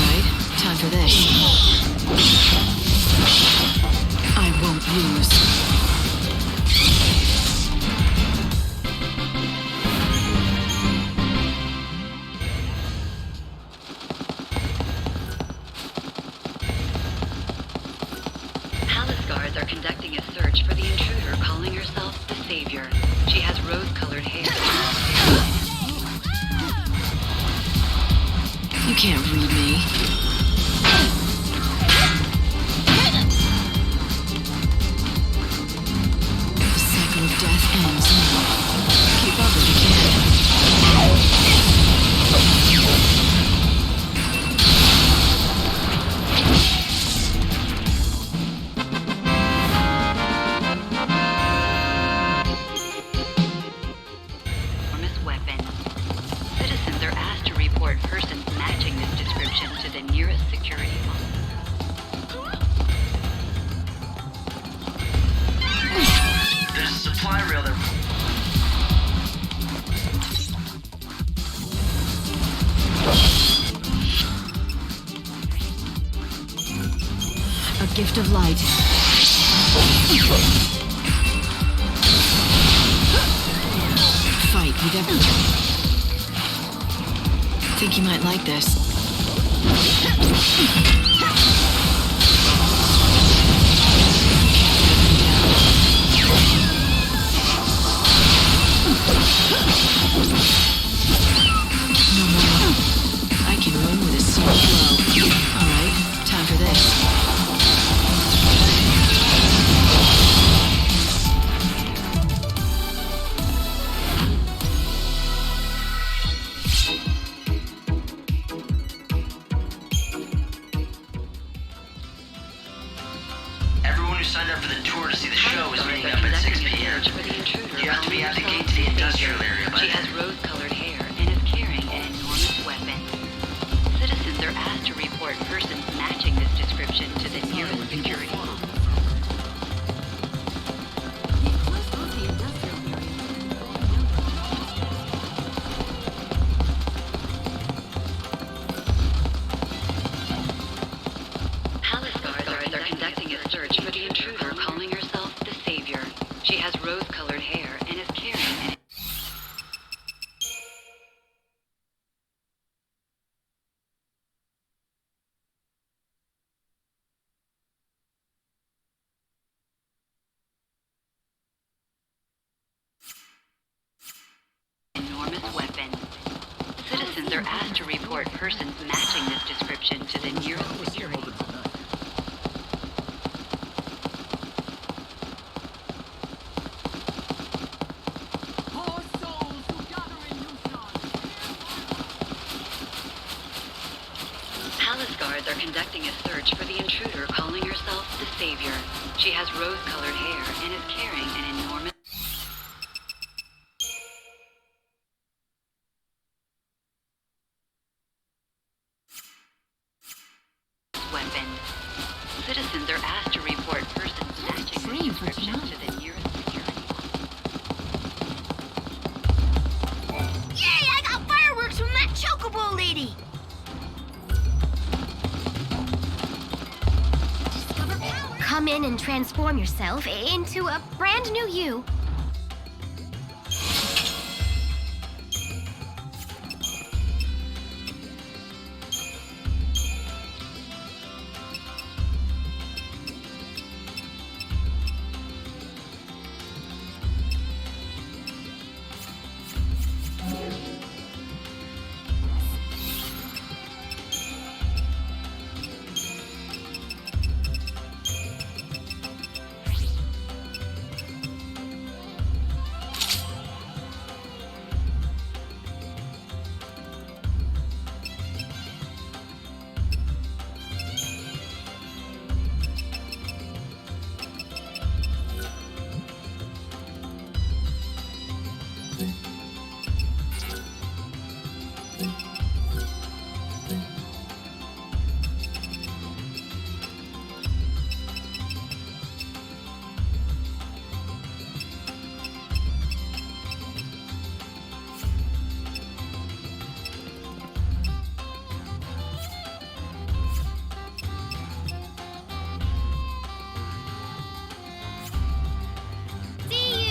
Right, time for this. I won't lose. Palace guards are conducting a search for the intruder calling herself the Savior. She has rose-colored hair. You can't read me. The cycle of death ends now. Keep up if you can. Enormous weapon. Citizens are asked to report persons matching this description to the nearest security officer. There's a supply rail there. A gift of light. Fight with everyone. Think you might like this. No more. I can win with a single blow. Alright, time for this. Everyone who signed up for the tour to see the show is meeting up at 6 p.m. You have to be at the gate to the industrial area by She then. has rose-colored hair and is carrying an enormous weapon. Citizens are asked to report persons matching this description to the nearest security officer. Palace guards are conducting a search for the intruder calling herself the Savior. She has rose-colored hair and is carrying an enormous weapon. Citizens are asked to report persons matching this description to the nearest security officer. Palace guards are conducting a search for the intruder calling herself the Savior. She has rose-colored hair and is carrying an enormous weapon. Citizens are asked to report persons matching the description to the nearest security officer. Yay, I got fireworks from that chocobo lady! Come in and transform yourself into a brand new you. See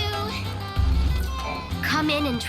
you! Come in and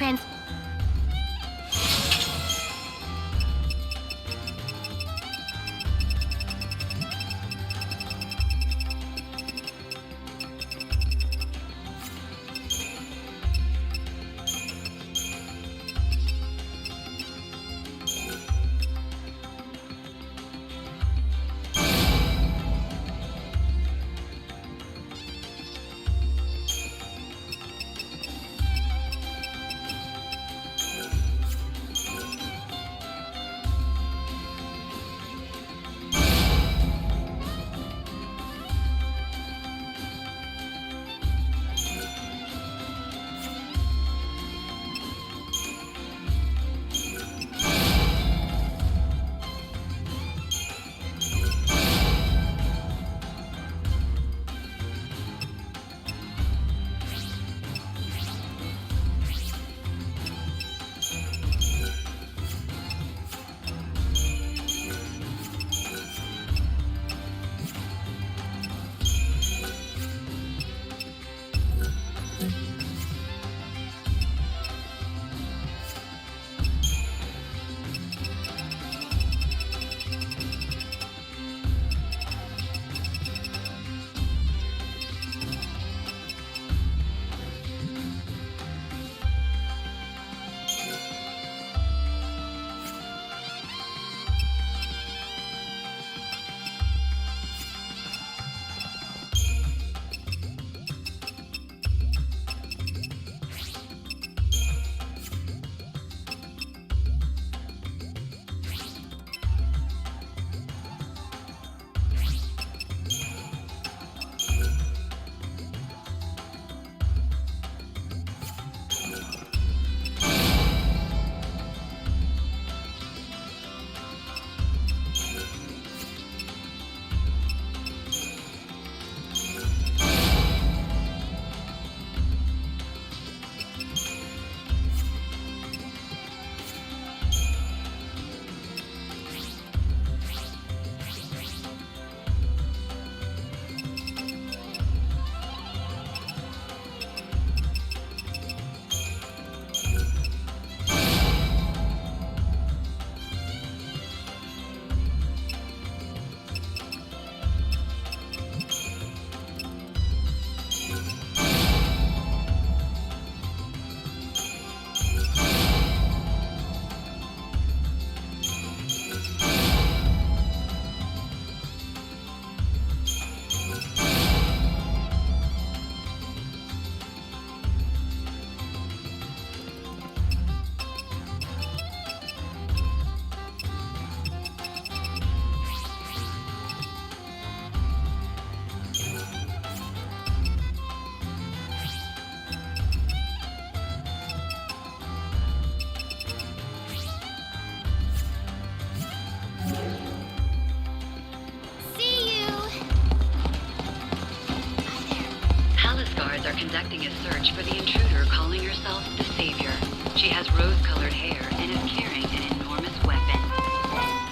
Guards are conducting a search for the intruder calling herself the Savior. She has rose-colored hair and is carrying an enormous weapon.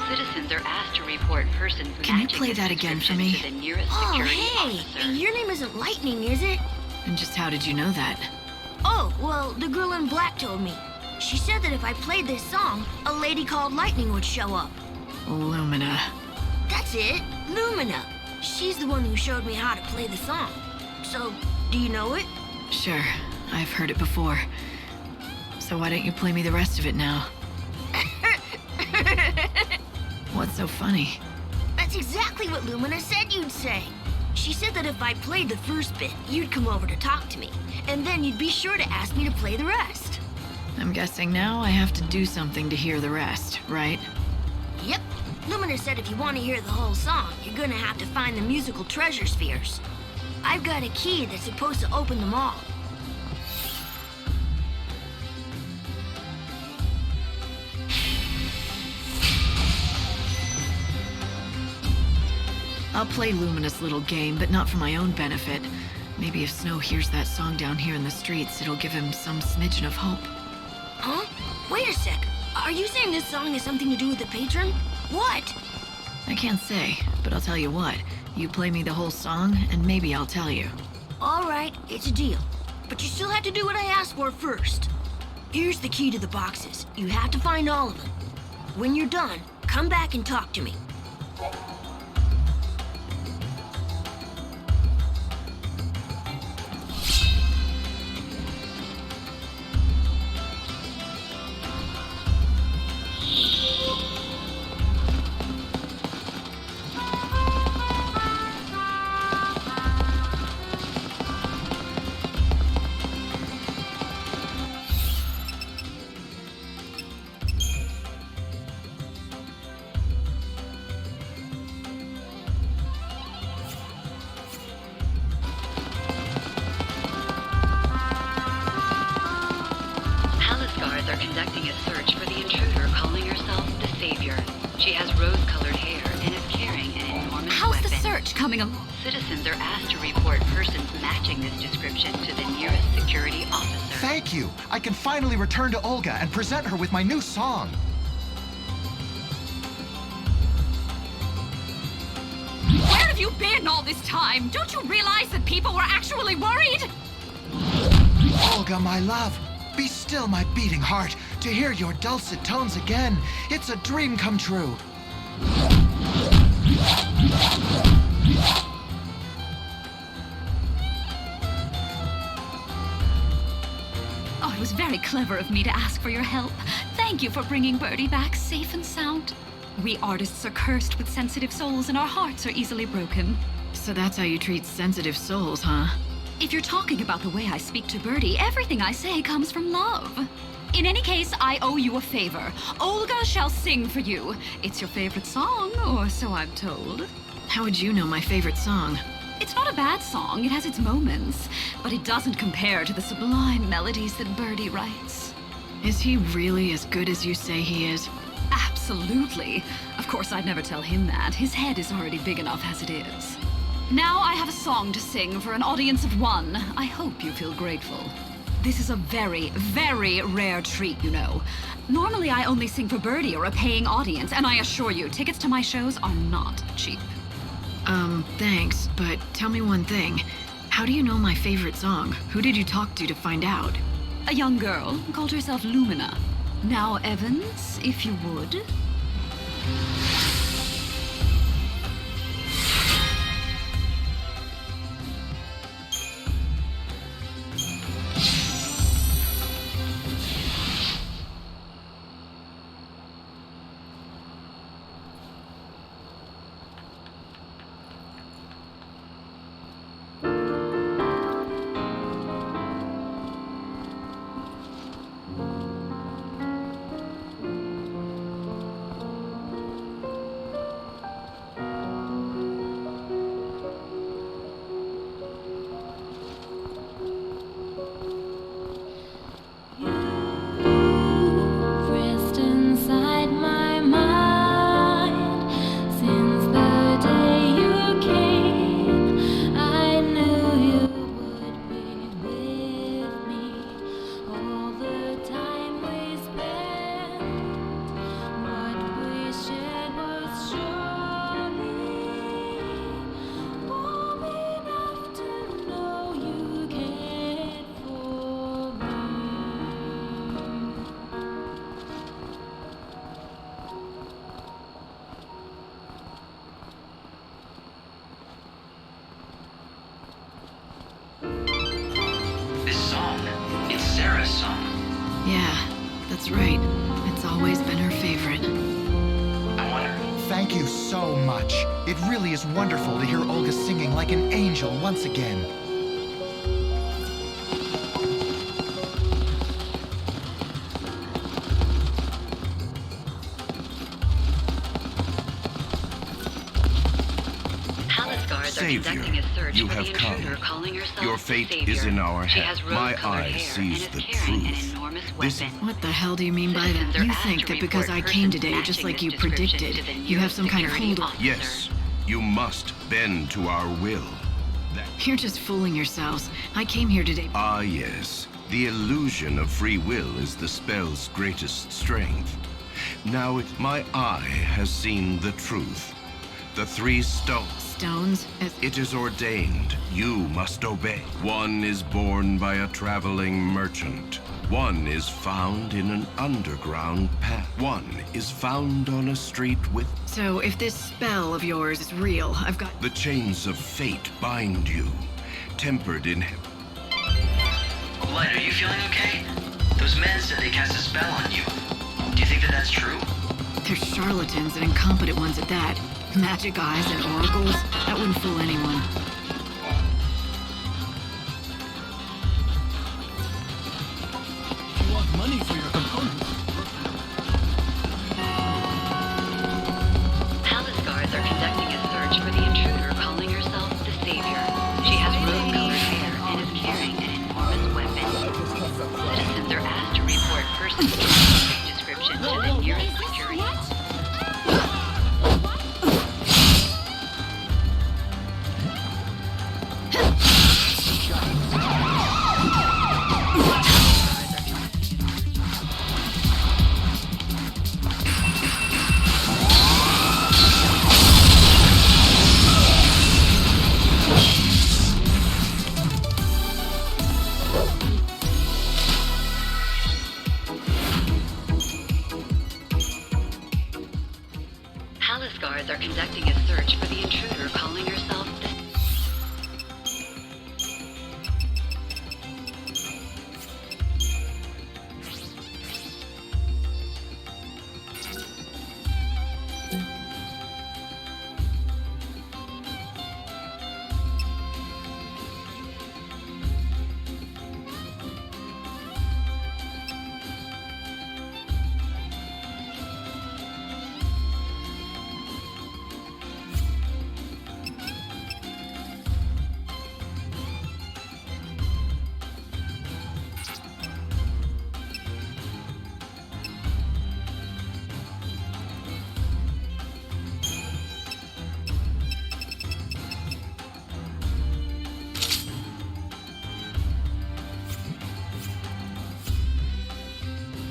Citizens are asked to report persons Can you matching play this that again for description me? to the nearest Oh, security hey! officer. Your name isn't Lightning, is it? And just how did you know that? Oh, well, the girl in black told me. She said that if I played this song, a lady called Lightning would show up. Lumina. That's it, Lumina. She's the one who showed me how to play the song. So, do you know it? Sure, I've heard it before. So why don't you play me the rest of it now? What's so funny? That's exactly what Lumina said you'd say. She said that if I played the first bit, you'd come over to talk to me, and then you'd be sure to ask me to play the rest. I'm guessing now I have to do something to hear the rest, right? Yep. Lumina said if you want to hear the whole song, you're gonna have to find the musical treasure spheres. I've got a key that's supposed to open them all. I'll play Luminous' little game, but not for my own benefit. Maybe if Snow hears that song down here in the streets, it'll give him some smidgen of hope. Huh? Wait a sec. Are you saying this song has something to do with the patron? What? I can't say, but I'll tell you what. You play me the whole song, and maybe I'll tell you. All right, it's a deal. But you still have to do what I asked for first. Here's the key to the boxes. You have to find all of them. When you're done, come back and talk to me. Are conducting a search for the intruder calling herself the Savior. She has rose-colored hair and is carrying an enormous How's weapon. the search coming along? Citizens are asked to report persons matching this description to the nearest security officer. Thank you. I can finally return to Olga and present her with my new song. Where have you been all this time? Don't you realize that people were actually worried? Olga, my love. Be still, my beating heart, to hear your dulcet tones again. It's a dream come true. Oh, it was very clever of me to ask for your help. Thank you for bringing Birdie back safe and sound. We artists are cursed with sensitive souls and our hearts are easily broken. So that's how you treat sensitive souls, huh? If you're talking about the way I speak to Birdie, everything I say comes from love. In any case, I owe you a favor. Olga shall sing for you. It's your favorite song, or so I'm told. How would you know my favorite song? It's not a bad song. It has its moments. But it doesn't compare to the sublime melodies that Birdie writes. Is he really as good as you say he is? Absolutely. Of course, I'd never tell him that. His head is already big enough as it is. Now I have a song to sing for an audience of one. I hope you feel grateful. This is a very, very rare treat, you know. Normally I only sing for Birdie or a paying audience, and I assure you, tickets to my shows are not cheap. Thanks, but tell me one thing. How do you know my favorite song? Who did you talk to find out? A young girl called herself Lumina. Now, Evans, if you would. That's right. It's always been her favorite. I wonder. Thank you so much. It really is wonderful to hear Olga singing like an angel once again. Savior, you have come. Your fate is in our hands. My eyes sees the truth. What the hell do you mean by that? You think that because I came today, just like you predicted, you have some kind of hold on? Yes. You must bend to our will. You're just fooling yourselves. I came here today. Ah, yes. The illusion of free will is the spell's greatest strength. Now my eye has seen the truth. The 3 stones. Stones? It is ordained. You must obey. One is born by a traveling merchant. One is found in an underground path. One is found on a street with... So if this spell of yours is real, I've got... The chains of fate bind you, tempered in... Light, are you feeling okay? Those men said they cast a spell on you. Do you think that that's true? They're charlatans and incompetent ones at that. Magic eyes and oracles? That wouldn't fool anyone. You want money for your components? Palace guards are conducting a search for the intruder calling herself the Savior. She has rose-colored hair and is carrying an enormous weapon. Citizens are asked to report persons matching description to the nearest security. Palace guards are conducting a search for the intruder calling herself the...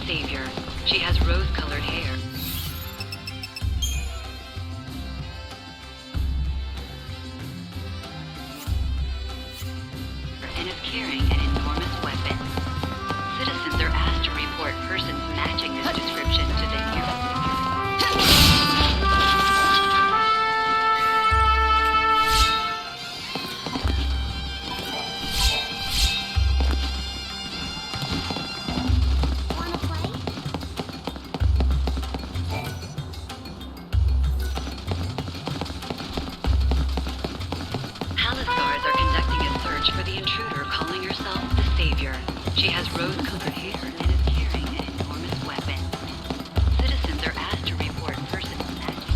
Savior. She has rose-colored hair. And is carrying an enormous weapon. Citizens are asked to report persons matching this description to the nearest Palace guards are conducting a search for the intruder calling herself the Savior. She has rose-colored hair and is carrying an enormous weapon. Citizens are asked to report persons matching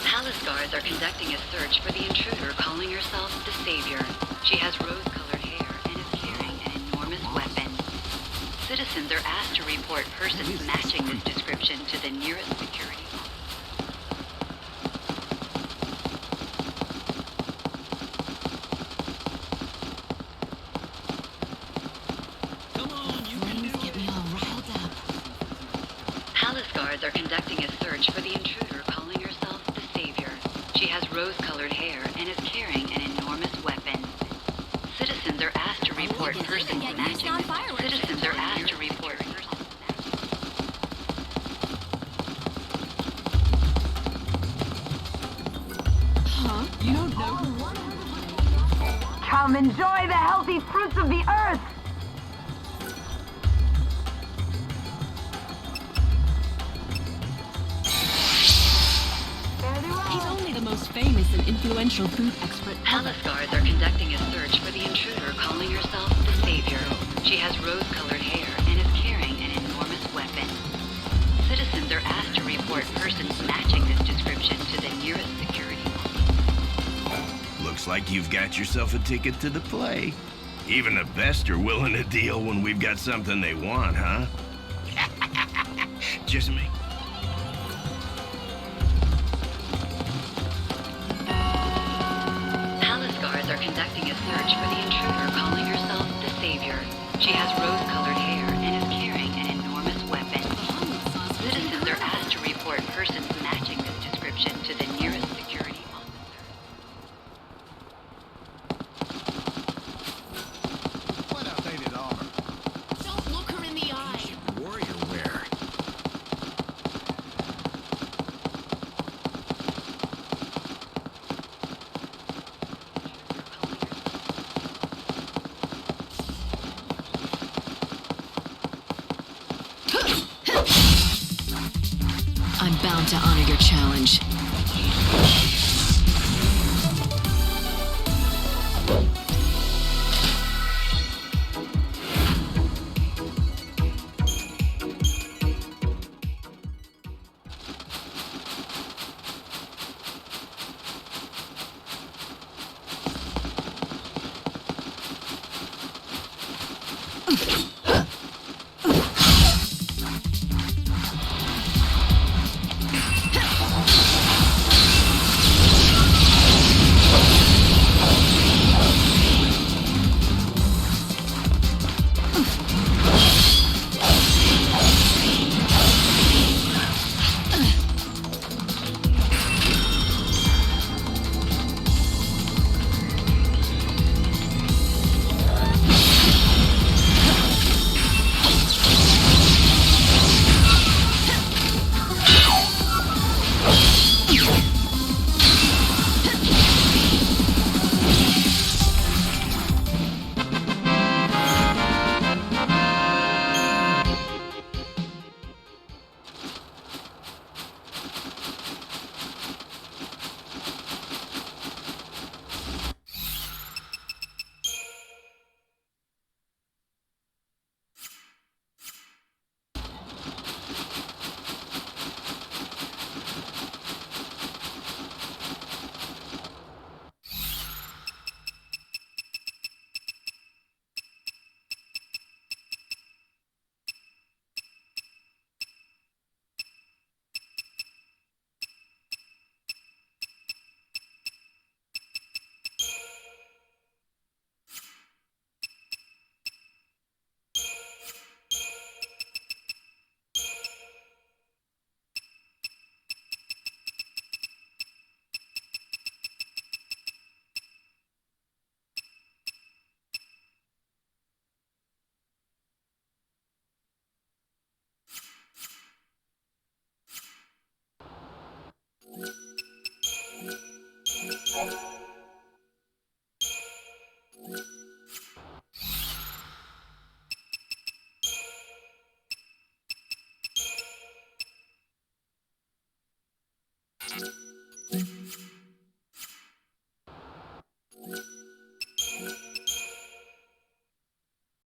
Palace guards are conducting a search for the intruder calling herself the Savior. She has rose-colored hair and is carrying an enormous weapon. Citizens are asked to report persons matching this description to the nearest security. Palace guards are conducting a search for the intruder calling herself the Savior. She has rose-colored hair and is carrying an enormous weapon. Citizens are asked to report persons matching. Citizens are asked to report persons. Huh? You don't know? Come enjoy the healthy fruits of the earth! He's only the most famous and influential food expert. Palace guards are conducting a search for the intruder calling herself the Savior. She has rose-colored hair and is carrying an enormous weapon. Citizens are asked to report persons matching nearest security. Looks like you've got yourself a ticket to the play. Even the best are willing to deal when we've got something they want, huh? Just me. Palace guards are conducting a search for the intruder calling herself the Savior. She has rose-colored hair and is carrying an enormous weapon. Citizens are asked to report persons matching this description to the nearest security officer. What outdated armor? Don't look her in the eye. Warrior wear. I'm bound to honor your challenge.